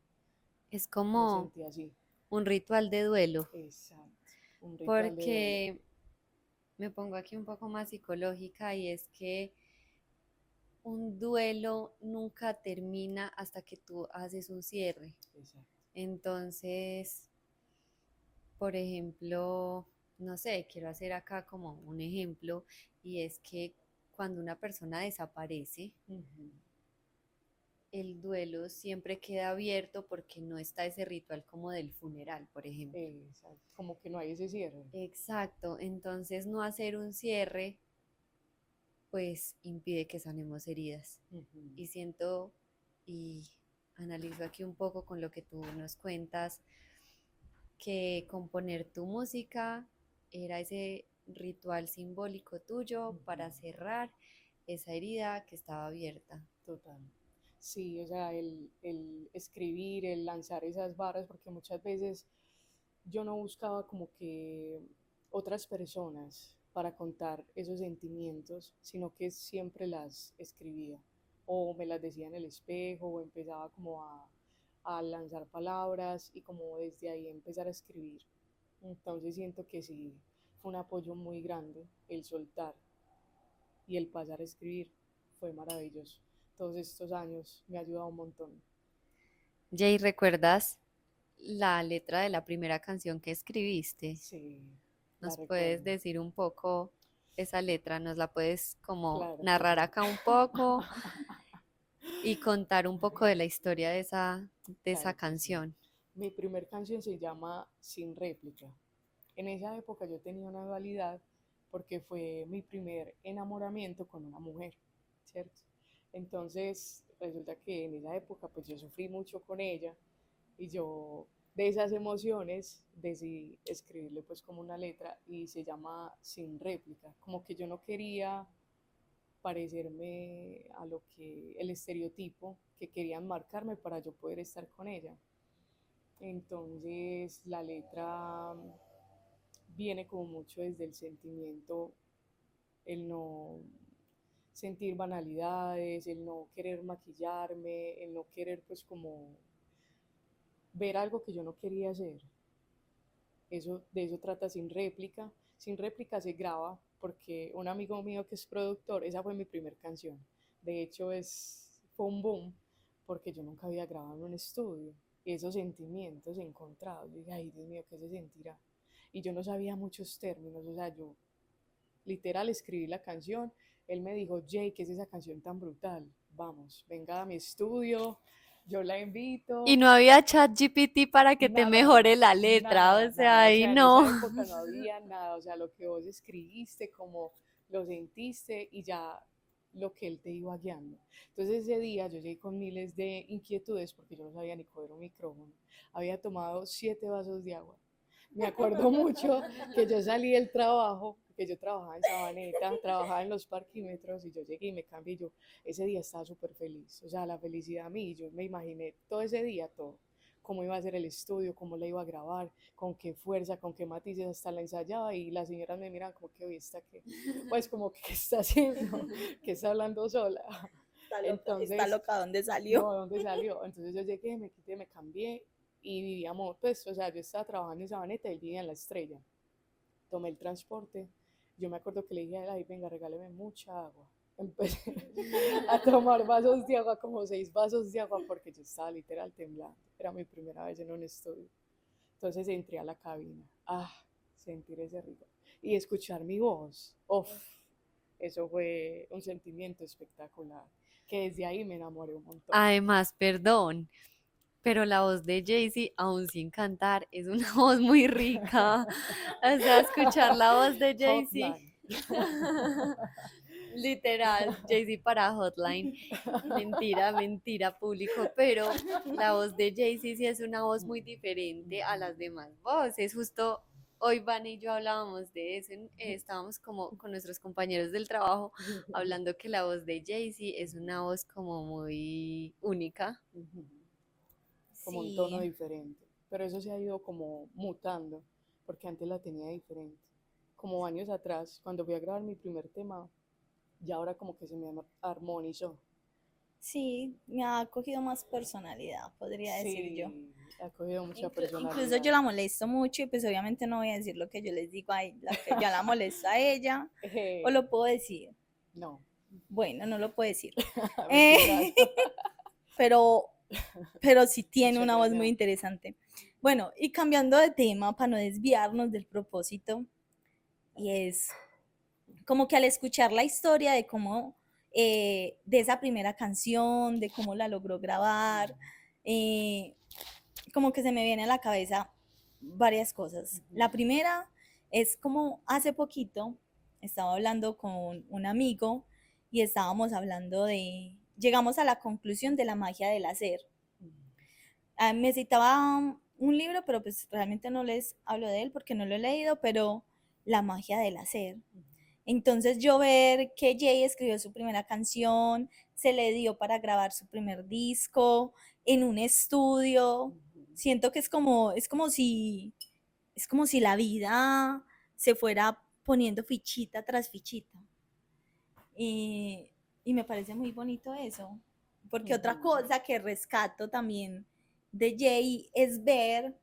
Es Me como sentí así. un ritual de duelo, Exacto. Un ritual de duelo. porque me pongo aquí un poco más psicológica y es que un duelo nunca termina hasta que tú haces un cierre. Exacto. Entonces, por ejemplo, no sé, quiero hacer acá como un ejemplo y es que cuando una persona desaparece, Ujú. el duelo siempre queda abierto porque no está ese ritual como del funeral, por ejemplo. Exacto. Como que no hay ese cierre. Exacto, entonces no hacer un cierre pues impide que sanemos heridas. Ujú. Y siento, y analizo aquí un poco con lo que tú nos cuentas, que componer tu música era ese ritual simbólico tuyo para cerrar esa herida que estaba abierta. Total. Sí, o sea, el escribir, el lanzar esas barras, porque muchas veces yo no buscaba como que otras personas para contar esos sentimientos, sino que siempre las escribía o me las decía en el espejo o empezaba como a lanzar palabras y como desde ahí empezar a escribir. Entonces siento que sí, fue un apoyo muy grande el soltar y el pasar a escribir, fue maravilloso. Todos estos años me ha ayudado un montón. Jay, ¿recuerdas la letra de la primera canción que escribiste? Sí, la ¿Nos puedes recuerdo. decir un poco esa letra? ¿Nos la puedes como Claro que narrar sí. acá un poco y contar un poco de la historia de esa Claro que sí. canción? Mi primer canción se llama Sin réplica. En esa época yo tenía una dualidad porque fue mi primer enamoramiento con una mujer, ¿cierto? Entonces resulta que en esa época pues yo sufrí mucho con ella y yo de esas emociones decidí escribirle pues como una letra y se llama Sin réplica, como que yo no quería parecerme a lo que el estereotipo que querían marcarme para yo poder estar con ella. Entonces la letra viene como mucho desde el sentimiento, el no sentir banalidades, el no querer maquillarme, el no querer pues como ver algo que yo no quería hacer. Eso, de eso trata Sin réplica. Sin réplica se graba porque un amigo mío que es productor, esa fue mi primera canción. De hecho fue un boom porque yo nunca había grabado en un estudio. Y esos sentimientos encontrados, dije, ay Dios mío, ¿qué se sentirá? Y yo no sabía muchos términos, o sea, yo literal escribí la canción, él me dijo, Jay, ¿qué es esa canción tan brutal? Vamos, venga a mi estudio, yo la Y invito, no había chat GPT para que te nada, mejore la letra, nada, o sea, nada, o ahí sea, en no. esa época no había nada, o sea, lo que vos escribiste, como lo sentiste y ya lo que él te iba guiando. Entonces ese día yo llegué con miles de inquietudes porque yo no sabía ni coger un micrófono. Había tomado 7 vasos de agua. Me acuerdo mucho que yo salí del trabajo, que yo trabajaba en Sabaneta, trabajaba en los parquímetros y yo llegué y me cambié y yo ese día estaba súper feliz, o sea, la felicidad a mí, yo me imaginé todo ese día, todo, cómo iba a ser el estudio, cómo la iba a grabar, con qué fuerza, con qué matices, hasta la ensayaba y las señoras me miran como que hoy está que, pues como que ¿qué está haciendo? Que está hablando sola. Está Entonces, loca, ¿dónde salió? no, ¿dónde salió? Entonces yo llegué, me quité, me cambié y vivíamos, pues, o sea, yo estaba trabajando en Sabaneta y él vivía en La Estrella. Tomé el transporte. Yo me acuerdo que le dije a él, ay, venga, regáleme mucha agua. Empecé a tomar vasos de agua, como 6 vasos de agua, porque yo estaba literal temblando. Era mi primera vez en un estudio. Entonces entré a la cabina. Ah, sentir ese rigor. Y escuchar mi voz. Uf, eso fue un sentimiento espectacular. Que desde ahí me enamoré un montón. Además, perdón, pero la voz de Jaycee, aún sin cantar, es una voz muy rica. O sea, escuchar la voz de Jaycee, Hotline. literal, Jaycee para Hotline. Mentira, mentira, público, pero la voz de Jaycee sí es una voz muy diferente a las demás voces. Justo hoy Van y yo hablábamos de eso, estábamos como con nuestros compañeros del trabajo hablando que la voz de Jaycee es una voz como muy única. Como un tono Sí, diferente. Pero eso se ha ido como mutando, porque antes la tenía diferente. Como años atrás, cuando fui a grabar mi primer tema, ya ahora como que se me armonizó. sí, me ha cogido más personalidad, podría decir yo. Sí, ha cogido mucha Incluso yo personalidad. la molesto mucho y pues obviamente no voy a decir lo que yo les digo a ella, que yo la molesto a ella, o lo puedo decir. No, Bueno, no lo puedo decir. mentiras. Eh, pero, pero sí tiene Muchas una voz muy gracias. interesante. Bueno, y cambiando de tema para no desviarnos del propósito, y es como que al escuchar la historia de cómo, de esa primera canción, de cómo la logró grabar, eh, como que se me viene a la cabeza varias cosas. La primera es como hace poquito estaba hablando con un amigo y estábamos hablando de, llegamos a la conclusión de la magia del hacer. Me citaba un libro, pero pues realmente no les hablo de él porque no lo he leído, pero La magia del hacer. Entonces yo ver que Jay escribió su primera canción, se le dio para grabar su primer disco en un estudio, siento que es como si la vida se fuera poniendo fichita tras fichita. Y, y me parece muy bonito eso, porque otra cosa que rescato también de Jay es ver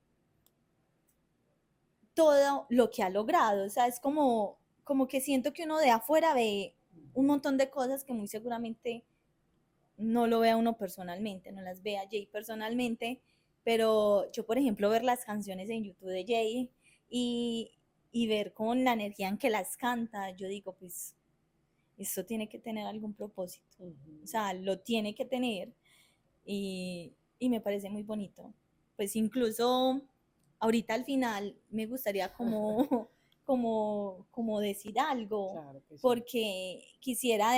todo lo que ha logrado. O sea, es como que siento que uno de afuera ve un montón de cosas que muy seguramente no lo vea uno personalmente, no las vea Jay personalmente, pero yo, por ejemplo, ver las canciones en YouTube de Jay y, y ver con la energía en que las canta, yo digo, pues, esto tiene que tener algún propósito. O sea, lo tiene que tener y me parece muy bonito. Pues incluso ahorita al final me gustaría como, como decir algo, Claro que sí. porque quisiera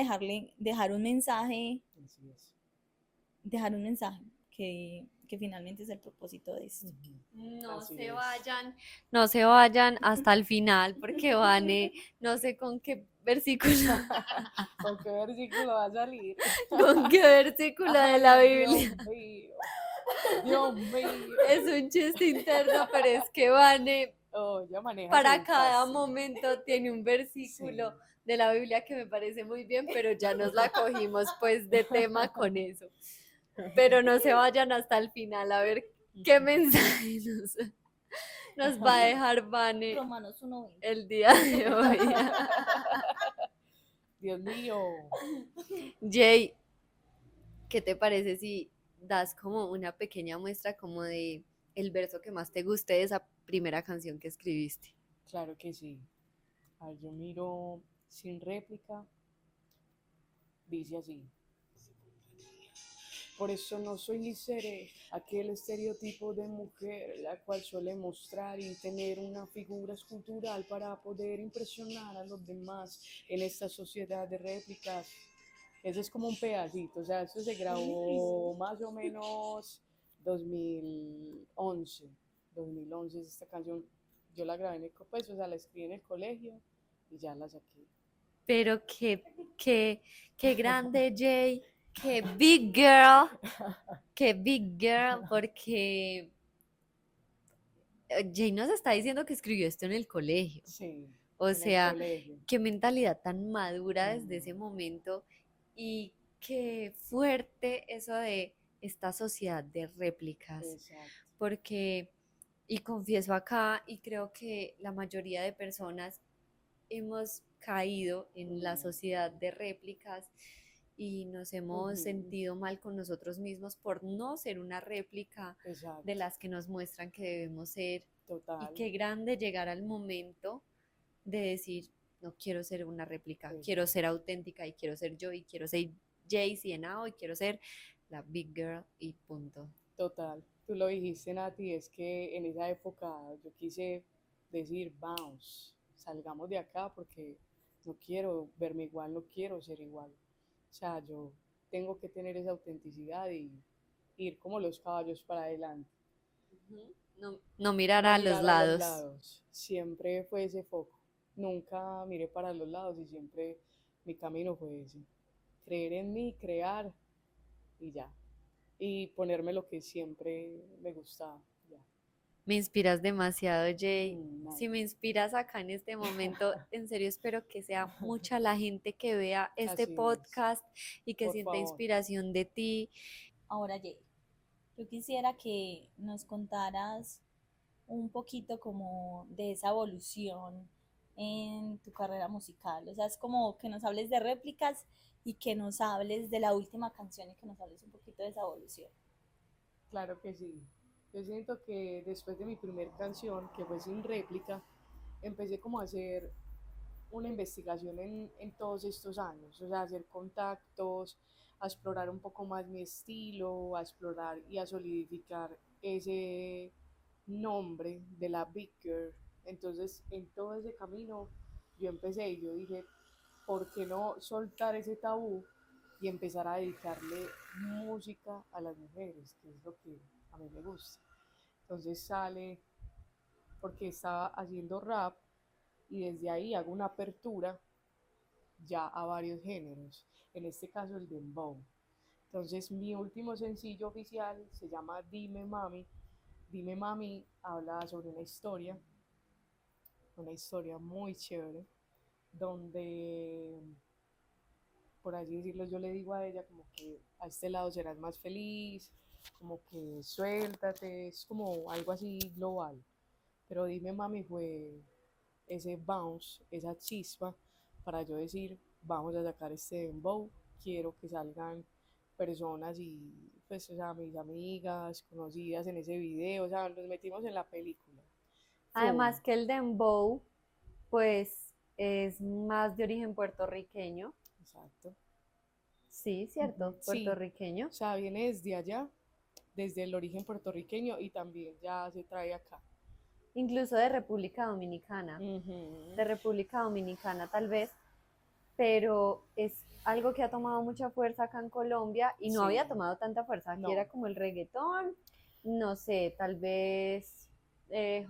dejar un mensaje, Así es. dejar un mensaje que finalmente es el propósito de esto. No Así se es. vayan, no se vayan hasta el final porque Vane, no sé con qué versículo, ¿Con qué versículo va a salir? con qué versículo de la Ay, Biblia. Dios mío. Dios mío. Es un chiste interno, pero es que Vane Oh, ya maneja para su cada fácil. momento tiene un versículo Sí. de la Biblia que me parece muy bien, pero ya nos la cogimos pues de tema con eso. Pero no se vayan hasta el final a ver qué mensaje nos va a dejar Vane Romanos 1:20. el día de hoy. Dios mío. Jay, ¿qué te parece si das como una pequeña muestra como de el verso que más te guste de esa primera canción que escribiste? Claro que sí. Ay, yo miro sin réplica. Dice así. Por eso no soy ni seré aquel estereotipo de mujer, la cual suele mostrar y tener una figura escultural para poder impresionar a los demás en esta sociedad de réplicas. Ese es como un pedacito, o sea, esto se grabó más o menos 2011. 2011 es esta canción, yo la grabé en el, pues, o sea, la escribí en el colegio y ya la saqué. Pero qué grande, Jay, qué big girl, porque Jay nos está diciendo que escribió esto en el colegio. Sí, O en el sea, colegio. qué mentalidad tan madura desde ese momento y qué fuerte eso de esta sociedad de réplicas. Exacto. Porque, y confieso acá, y creo que la mayoría de personas hemos caído en la sociedad de réplicas y nos hemos sentido mal con nosotros mismos por no ser una réplica Exacto. de las que nos muestran que debemos ser. Total. Y qué grande llegar al momento de decir, no quiero ser una réplica, quiero ser auténtica y quiero ser yo y quiero ser Jay-Z Henao y quiero ser la big girl y punto. Total. Tú lo dijiste, Nati, es que en esa época yo quise decir, vamos, salgamos de acá porque no quiero verme igual, no quiero ser igual. O sea, yo tengo que tener esa autenticidad y ir como los caballos para adelante. No mirar No a los mirar a los lados. lados. Siempre fue ese foco. Nunca miré para los lados y siempre mi camino fue ese. Creer en mí, crear y ya. Y ponerme lo que siempre me gustaba. Ya. Me inspiras demasiado, Jay. Nice. Si me inspiras acá en este momento, en serio espero que sea mucha la gente que vea este Así es. podcast y que Por sienta favor. inspiración de ti. Ahora, Jay, yo quisiera que nos contaras un poquito como de esa evolución en tu carrera musical. O sea, es como que nos hables de réplicas y que nos hables de la última canción y que nos hables un poquito de esa evolución. Claro que sí. Yo siento que después de mi primera canción, que fue sin réplica, empecé como a hacer una investigación en todos estos años, o sea, a hacer contactos, a explorar un poco más mi estilo, a explorar y a solidificar ese nombre de la Big Girl. Entonces, en todo ese camino, yo empecé y yo dije, ¿por qué no soltar ese tabú y empezar a dedicarle música a las mujeres? Que es lo que a mí me gusta. Entonces sale porque estaba haciendo rap y desde ahí hago una apertura ya a varios géneros, en este caso el dembow. Entonces mi último sencillo oficial se llama Dime Mami. Dime Mami habla sobre una historia muy chévere, donde, por así decirlo, yo le digo a ella como que a este lado serás más feliz, como que suéltate, es como algo así global. Pero Dime Mami fue ese bounce, esa chispa para yo decir, vamos a sacar este dembow, quiero que salgan personas y pues, o sea, mis amigas conocidas en ese video, o sea, nos metimos en la película. ¡Fum! Además que el dembow, pues, es más de origen puertorriqueño. Exacto. Sí, Ujú. cierto, Sí, puertorriqueño. o sea, viene desde allá, desde el origen puertorriqueño y también ya se trae acá. Incluso de República Dominicana. Ujú. De República Dominicana tal vez, pero es algo que ha tomado mucha fuerza acá en Colombia y no había Sí, tomado tanta fuerza. Aquí no, era como el reggaetón, no sé, tal vez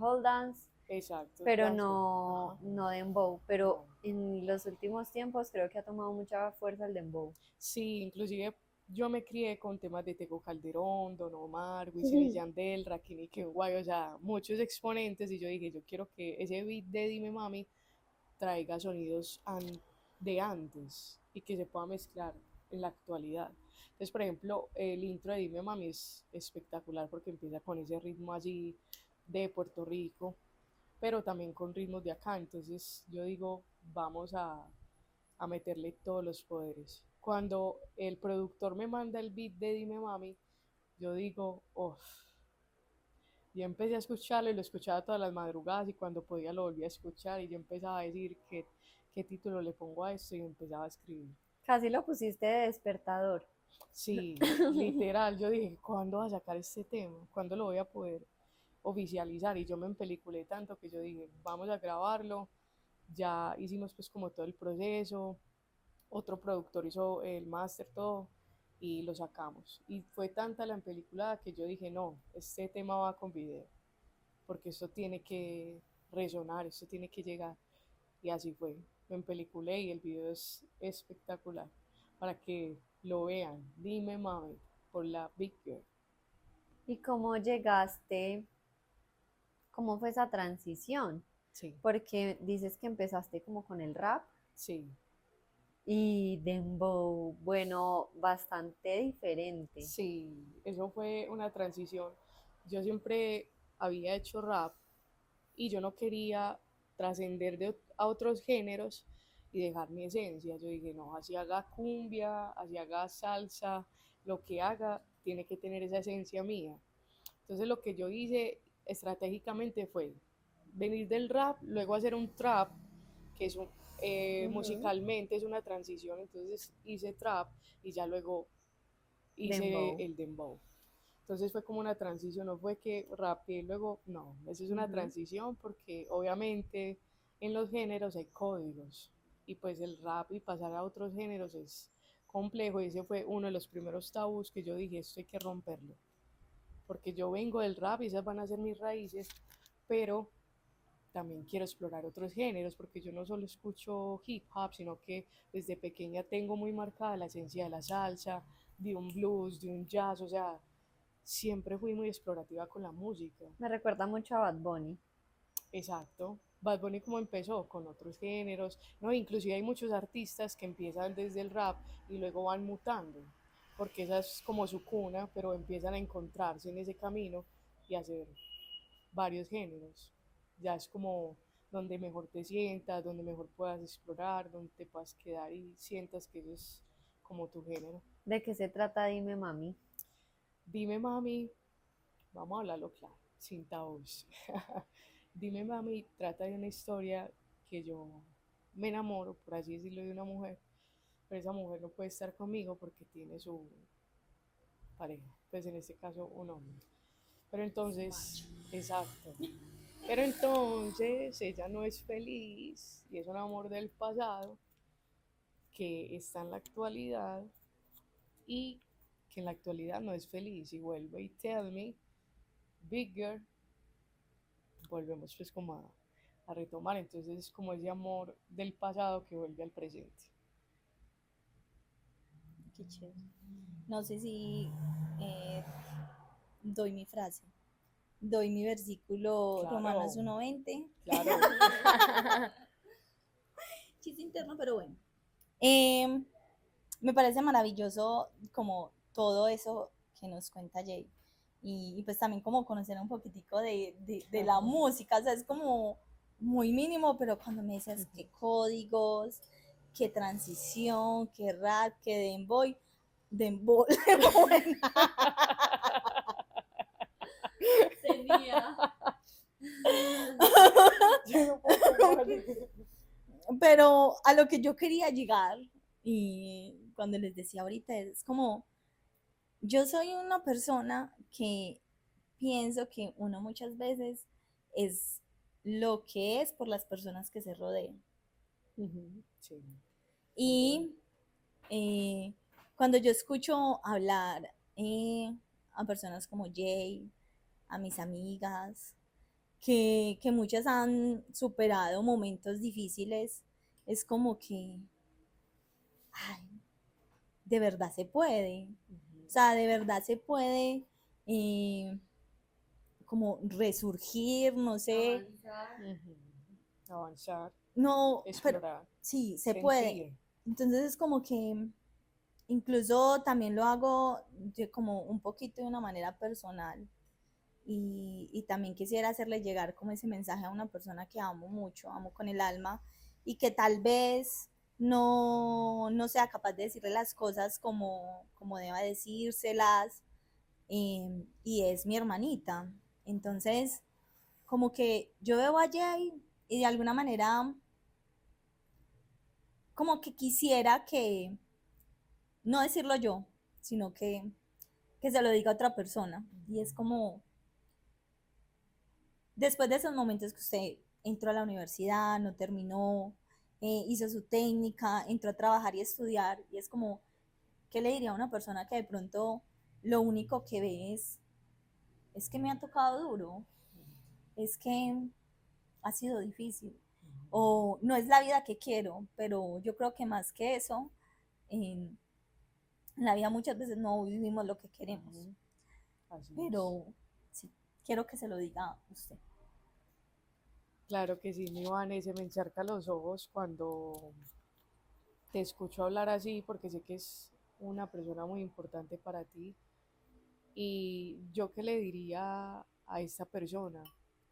hold dance, exacto, pero ya sé. no, Ajá, no dembow. Pero no. en los últimos tiempos creo que ha tomado mucha fuerza el dembow. Sí, inclusive yo me crié con temas de Tego Calderón, Don Omar, Wisin y Yandel, Rakim y Kenway, o sea, muchos exponentes y yo dije, yo quiero que ese beat de Dime Mami traiga sonidos de antes y que se pueda mezclar en la actualidad. Entonces, por ejemplo, el intro de Dime Mami es espectacular porque empieza con ese ritmo así de Puerto Rico, pero también con ritmos de acá. Entonces, yo digo, vamos a meterle todos los poderes. Cuando el productor me manda el beat de Dime Mami, yo digo, uff. Yo empecé a escucharlo y lo escuchaba todas las madrugadas y cuando podía lo volvía a escuchar y yo empezaba a decir qué título le pongo a esto y empezaba a escribir. Casi lo pusiste de despertador. Sí, literal, yo dije, ¿cuándo va a sacar este tema? ¿Cuándo lo voy a poder oficializar? Y yo me empeliculé tanto que yo dije, vamos a grabarlo. Ya hicimos pues como todo el proceso, otro productor hizo el máster, todo, y lo sacamos. Y fue tanta la película que yo dije, no, este tema va con video, porque esto tiene que resonar, esto tiene que llegar. Y así fue. Me empeliculé y el video es espectacular. Para que lo vean. Dime mami, por la Big Girl. ¿Y cómo llegaste? ¿Cómo fue esa transición? Sí, Porque dices que empezaste como con el rap sí, y dembow, bueno, bastante diferente. sí. Eso fue una transición. Yo siempre había hecho rap y yo no quería trascender a otros géneros y dejar mi esencia. Yo dije, no, así haga cumbia, así haga salsa, lo que haga tiene que tener esa esencia mía. Entonces lo que yo hice estratégicamente fue venir del rap, luego hacer un trap, que es Ujú. musicalmente es una transición, entonces hice trap y ya luego hice Dembow. el dembow. Entonces fue como una transición, no fue que rapeé y luego, no, eso es una Ujú. transición porque obviamente en los géneros hay códigos y pues el rap y pasar a otros géneros es complejo y ese fue uno de los primeros tabús que yo dije, esto hay que romperlo, porque yo vengo del rap y esas van a ser mis raíces, pero también quiero explorar otros géneros porque yo no solo escucho hip hop, sino que desde pequeña tengo muy marcada la esencia de la salsa, de un blues, de un jazz, o sea, siempre fui muy explorativa con la música. Me recuerda mucho a Bad Bunny. Exacto. Bad Bunny como empezó con otros géneros, no, inclusive hay muchos artistas que empiezan desde el rap y luego van mutando, porque esa es como su cuna, pero empiezan a encontrarse en ese camino y hacer varios géneros. Ya es como donde mejor te sientas, donde mejor puedas explorar, donde te puedas quedar y sientas que eso es como tu género. ¿De qué se trata? Dime, mami. Dime mami, vamos a hablarlo claro, sin tabús. Dime mami, trata de una historia que yo me enamoro, por así decirlo, de una mujer, pero esa mujer no puede estar conmigo porque tiene su pareja, pues en este caso un hombre. Pero entonces, exacto. Pero entonces ella no es feliz y es un amor del pasado que está en la actualidad y que en la actualidad no es feliz y vuelve y tell me Big Girl, volvemos pues como a retomar, entonces es como ese amor del pasado que vuelve al presente. Qué chévere. No sé si eh, doy mi frase, doy mi versículo Romanos Claro, 1:20. claro. Chiste interno, pero bueno. Eh, Me parece maravilloso como todo eso que nos cuenta Jay. Y pues también como conocer un poquitico de la música, o sea, es como muy mínimo, pero cuando me dices qué códigos, qué transición, qué rap, qué dembow, tenía. Yo no puedo con Vane. Pero a lo que yo quería llegar, y cuando les decía ahorita, es como, yo soy una persona que pienso que uno muchas veces es lo que es por las personas que se rodean. Sí, Y eh, cuando yo escucho hablar a personas como Jay, a mis amigas, que muchas han superado momentos difíciles, es como que, ay, de verdad se puede. O sea, de verdad se puede eh, como resurgir, no sé, avanzar, no, pero explorar, sí, se puede. sentir. Entonces es como que incluso también lo hago como un poquito de una manera personal y también quisiera hacerle llegar como ese mensaje a una persona que amo mucho, amo con el alma y que tal vez no sea capaz de decirle las cosas como deba decírselas y es mi hermanita. Entonces, como que yo veo a Jay y de alguna manera como que quisiera que, no decirlo yo, sino que se lo diga a otra persona. Y es como, después de esos momentos que usted entró a la universidad, no terminó, hizo su técnica, entró a trabajar y estudiar, y es como, ¿qué le diría a una persona que de pronto lo único que ve es que me ha tocado duro, es que ha sido difícil, o no es la vida que quiero, pero yo creo que más que eso, en la vida muchas veces no vivimos lo que queremos, Así es. pero sí, quiero que se lo diga a usted. Claro que sí, mi Vane, se me encharca los ojos cuando te escucho hablar así, porque sé que es una persona muy importante para ti. Y yo qué le diría a esta persona,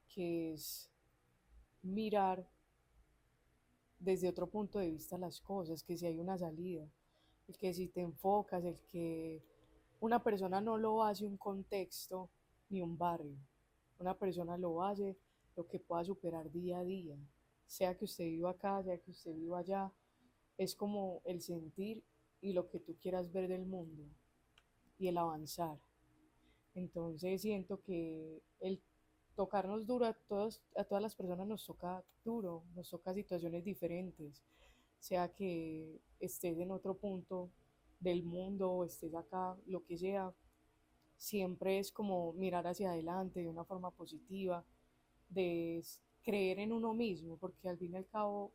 que es mirar desde otro punto de vista las cosas, que si hay una salida, el que si te enfocas, el que una persona no lo hace un contexto ni un barrio, una persona lo hace lo que pueda superar día a día, sea que usted viva acá, sea que usted viva allá, es como el sentir y lo que tú quieras ver del mundo y el avanzar. Entonces siento que el tocarnos duro a todas las personas nos toca duro, nos toca situaciones diferentes, sea que estés en otro punto del mundo o estés acá, lo que sea, siempre es como mirar hacia adelante de una forma positiva, de creer en uno mismo, porque al fin y al cabo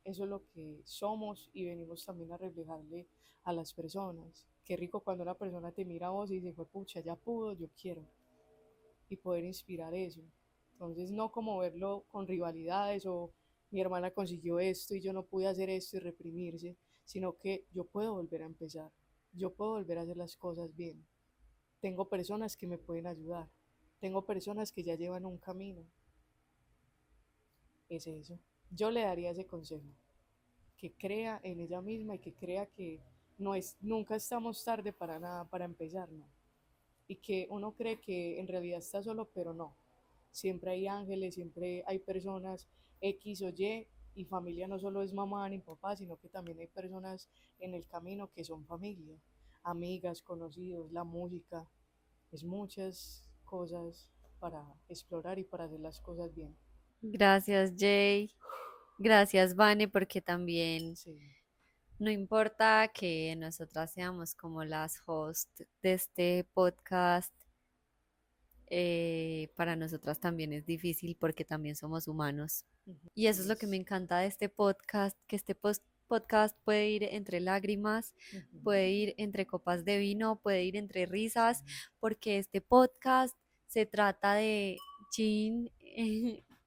eso es lo que somos y venimos también a reflejarle a las personas. Qué rico cuando una persona te mira a vos y dice, "Fue pucha, ya pudo, yo quiero", y poder inspirar eso. Entonces, no como verlo con rivalidades o mi hermana consiguió esto y yo no pude hacer esto y reprimirse, sino que yo puedo volver a empezar, yo puedo volver a hacer las cosas bien. Tengo personas que me pueden ayudar, tengo personas que ya llevan un camino. Es eso. Yo le daría ese consejo, que crea en ella misma y que crea que nunca estamos tarde para nada para empezar, ¿no? Y que uno cree que en realidad está solo, pero no. Siempre hay ángeles, siempre hay personas X o y familia no solo es mamá ni papá, sino que también hay personas en el camino que son familia, amigas, conocidos, la música, es muchas cosas para explorar y para hacer las cosas bien. Gracias, Jay. Gracias, Vane, porque también Sí, no importa que nosotras seamos como las hosts de este podcast, para nosotras también es difícil porque también somos humanos. Ujú. Y eso es lo que me encanta de este podcast, que este podcast puede ir entre lágrimas, Ujú. puede ir entre copas de vino, puede ir entre risas, porque este podcast se trata de chin,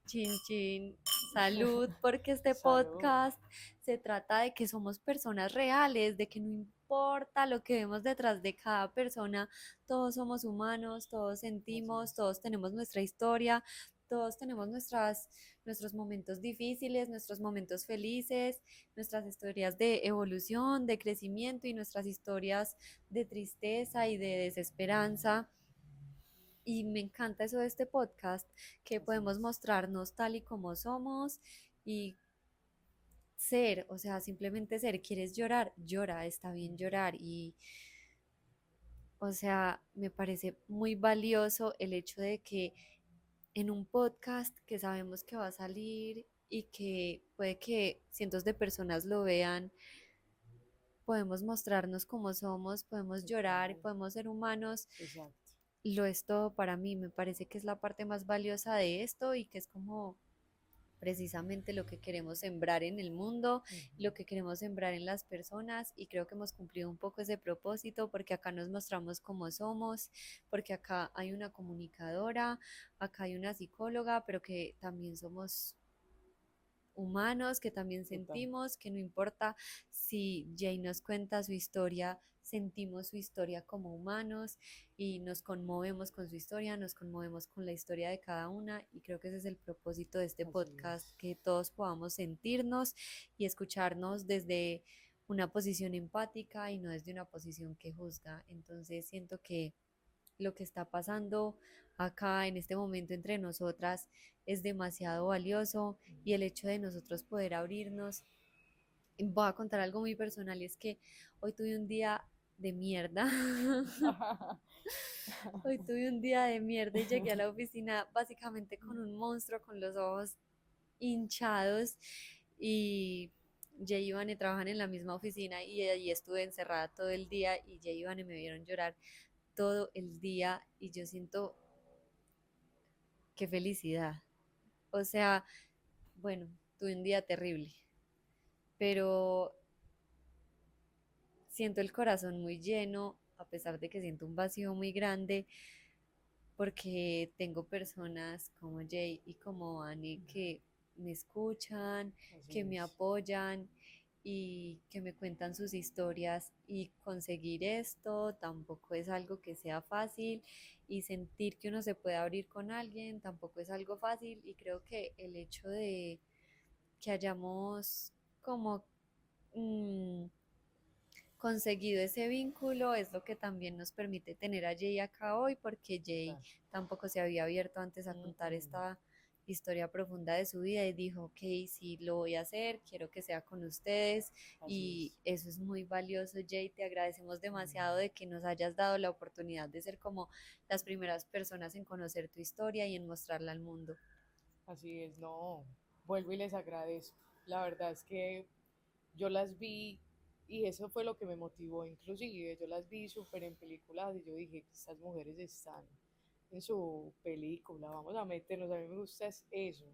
chin, chin, salud, porque este Salud. podcast se trata de que somos personas reales, de que no importa lo que vemos detrás de cada persona, todos somos humanos, todos Así sentimos, es. todos tenemos nuestra historia, todos tenemos nuestros momentos difíciles, nuestros momentos felices, nuestras historias de evolución, de crecimiento y nuestras historias de tristeza y de desesperanza. Y me encanta eso de este podcast, que Así podemos es. mostrarnos tal y como somos y ser, o sea, simplemente ser. ¿Quieres llorar? Llora, está bien Ujú. llorar. Y, o sea, me parece muy valioso el hecho de que en un podcast que sabemos que va a salir y que puede que cientos de personas lo vean, podemos mostrarnos como somos, podemos llorar, Total. podemos ser humanos. Exacto. Lo es todo para mí, me parece que es la parte más valiosa de esto y que es como precisamente lo que queremos sembrar en el mundo, Ujú. lo que queremos sembrar en las personas y creo que hemos cumplido un poco ese propósito porque acá nos mostramos como somos, porque acá hay una comunicadora, acá hay una psicóloga, pero que también somos humanos, que también Total. sentimos, que no importa si Jay nos cuenta su historia, sentimos su historia como humanos y nos conmovemos con su historia, nos conmovemos con la historia de cada una y creo que ese es el propósito de este Así podcast, es. que todos podamos sentirnos y escucharnos desde una posición empática y no desde una posición que juzga. Entonces siento que lo que está pasando acá en este momento entre nosotras es demasiado valioso y el hecho de nosotros poder abrirnos. Voy a contar algo muy personal y es que hoy tuve un día de mierda. Hoy tuve un día de mierda y llegué a la oficina básicamente con un monstruo, con los ojos hinchados y Jay y Ivane trabajan en la misma oficina y allí estuve encerrada todo el día y Jay y Ivane me vieron llorar todo el día y yo siento qué felicidad. O sea, bueno, tuve un día terrible, pero siento el corazón muy lleno, a pesar de que siento un vacío muy grande, porque tengo personas como Jay y como Annie que me escuchan, Así que me es. apoyan y que me cuentan sus historias y conseguir esto tampoco es algo que sea fácil y sentir que uno se puede abrir con alguien tampoco es algo fácil y creo que el hecho de que hayamos como mm, conseguido ese vínculo es lo que también nos permite tener a Jay acá hoy, porque Jay Total. tampoco se había abierto antes a Mm, contar mm. esta historia profunda de su vida y dijo, ok, sí, lo voy a hacer, quiero que sea con ustedes Así y es. eso es muy valioso, Jay, te agradecemos demasiado Mm. de que nos hayas dado la oportunidad de ser como las primeras personas en conocer tu historia y en mostrarla al mundo. Así es, no. Vuelvo y les agradezco. La verdad es que yo las vi y eso fue lo que me motivó inclusive. Yo las vi súper en películas y yo dije, estas mujeres están en su película, vamos a meternos. A mí me gusta es eso,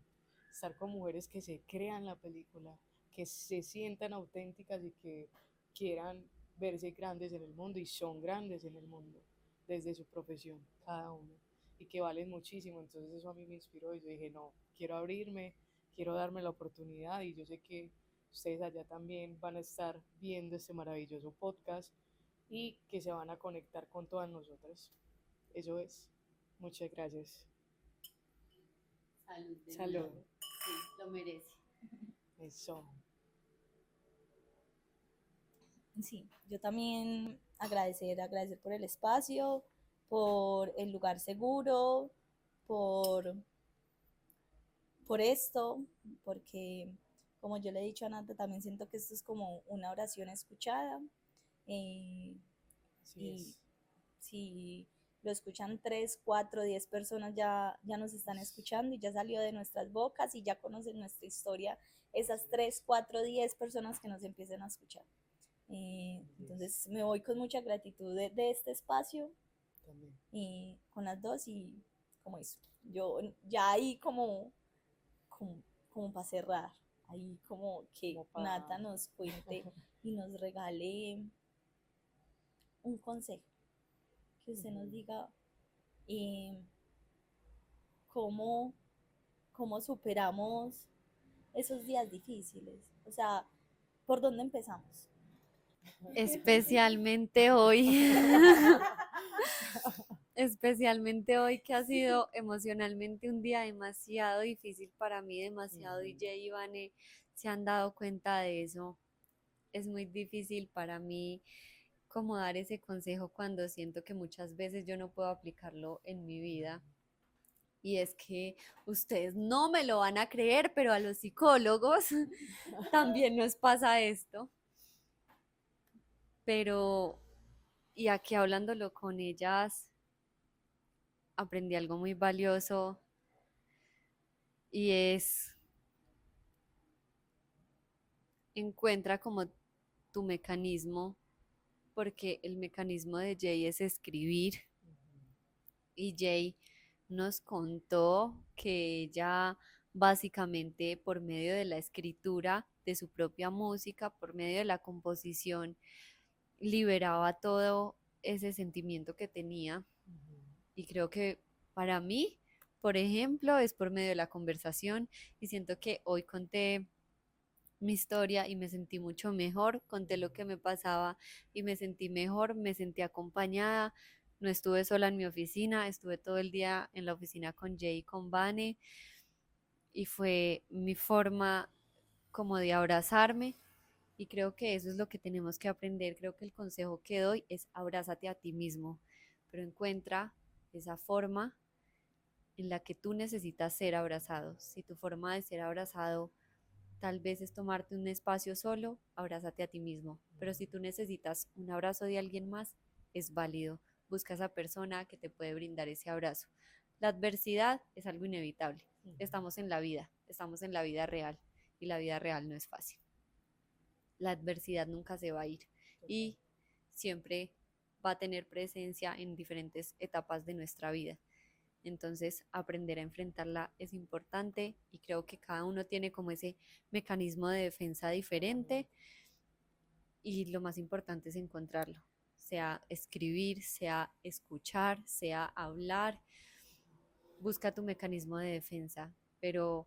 estar con mujeres que se crean la película, que se sientan auténticas y que quieran verse grandes en el mundo y son grandes en el mundo desde su profesión, cada uno, y que valen muchísimo. Entonces eso a mí me inspiró y yo dije, no, quiero abrirme, quiero darme la oportunidad y yo sé que ustedes allá también van a estar viendo este maravilloso podcast y que se van a conectar con todas nosotras. Eso es. Muchas gracias. Salud de Salud. nuevo. Sí, lo merece. Eso. Sí, yo también agradecer por el espacio, por el lugar seguro, por, por esto, porque como yo le he dicho a Nata, también siento que esto es como una oración escuchada. eh, Así y es. si lo escuchan 3, 4, 10 personas ya nos están escuchando y ya salió de nuestras bocas y ya conocen nuestra historia, esas 3, 4, 10 personas que nos empiecen a escuchar. Así es. Entonces me voy con mucha gratitud de este espacio También. y con las dos y como eso. Yo ya ahí como para cerrar, ahí como que Como pa- Nata nos cuente y nos regale un consejo, que usted nos diga eh, cómo, cómo superamos esos días difíciles, o sea, ¿por dónde empezamos? Especialmente hoy, especialmente hoy que ha sido emocionalmente un día demasiado difícil para mí, demasiado, y Jay y Vane se han dado cuenta de eso. Es muy difícil para mí como dar ese consejo cuando siento que muchas veces yo no puedo aplicarlo en mi vida. Y es que ustedes no me lo van a creer, pero a los psicólogos también nos pasa esto. Pero, y aquí hablándolo con ellas, aprendí algo muy valioso y es encuentra como tu mecanismo, porque el mecanismo de Jay es escribir y Jay nos contó que ella básicamente por medio de la escritura de su propia música, por medio de la composición, liberaba todo ese sentimiento que tenía. Y creo que para mí, por ejemplo, es por medio de la conversación, y siento que hoy conté mi historia y me sentí mucho mejor, conté lo que me pasaba y me sentí mejor, me sentí acompañada, no estuve sola en mi oficina, estuve todo el día en la oficina con Jay y con Vane, y fue mi forma como de abrazarme, y creo que eso es lo que tenemos que aprender. Creo que el consejo que doy es abrázate a ti mismo, pero encuentra esa forma en la que tú necesitas ser abrazado. Si tu forma de ser abrazado tal vez es tomarte un espacio solo, abrázate a ti mismo. Pero si tú necesitas un abrazo de alguien más, es válido. Busca a esa persona que te puede brindar ese abrazo. La adversidad es algo inevitable. Estamos en la vida real, y la vida real no es fácil. La adversidad nunca se va a ir y siempre va a tener presencia en diferentes etapas de nuestra vida. Entonces, aprender a enfrentarla es importante, y creo que cada uno tiene como ese mecanismo de defensa diferente, y lo más importante es encontrarlo, sea escribir, sea escuchar, sea hablar. Busca tu mecanismo de defensa, pero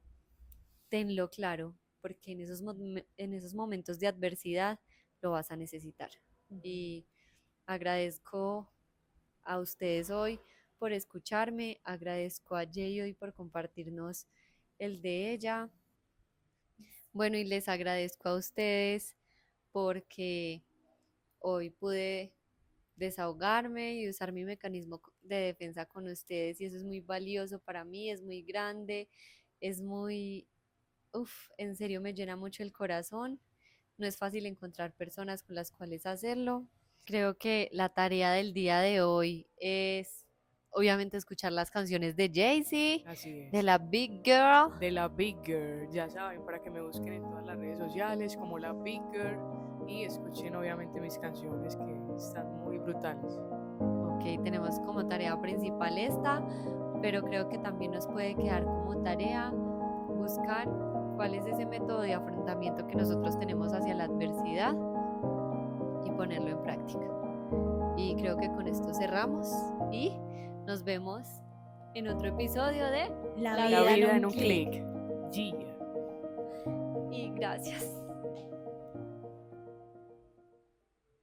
tenlo claro, porque en esos momentos de adversidad lo vas a necesitar. Y agradezco a ustedes hoy por escucharme, agradezco a Jay hoy por compartirnos el de ella. Bueno, y les agradezco a ustedes porque hoy pude desahogarme y usar mi mecanismo de defensa con ustedes, y eso es muy valioso para mí, es muy grande, es muy, en serio me llena mucho el corazón. No es fácil encontrar personas con las cuales hacerlo. Creo que la tarea del día de hoy es obviamente escuchar las canciones de Jay-Z, Así de es. la Big Girl. De la Big Girl, ya saben, para que me busquen en todas las redes sociales como la Big Girl y escuchen obviamente mis canciones que están muy brutales. Ok, tenemos como tarea principal esta, pero creo que también nos puede quedar como tarea buscar cuál es ese método de afrontamiento que nosotros tenemos hacia la adversidad y ponerlo en práctica. Y creo que con esto cerramos y nos vemos en otro episodio de La La vida vida en en un un clic. clic. Yeah. Y gracias.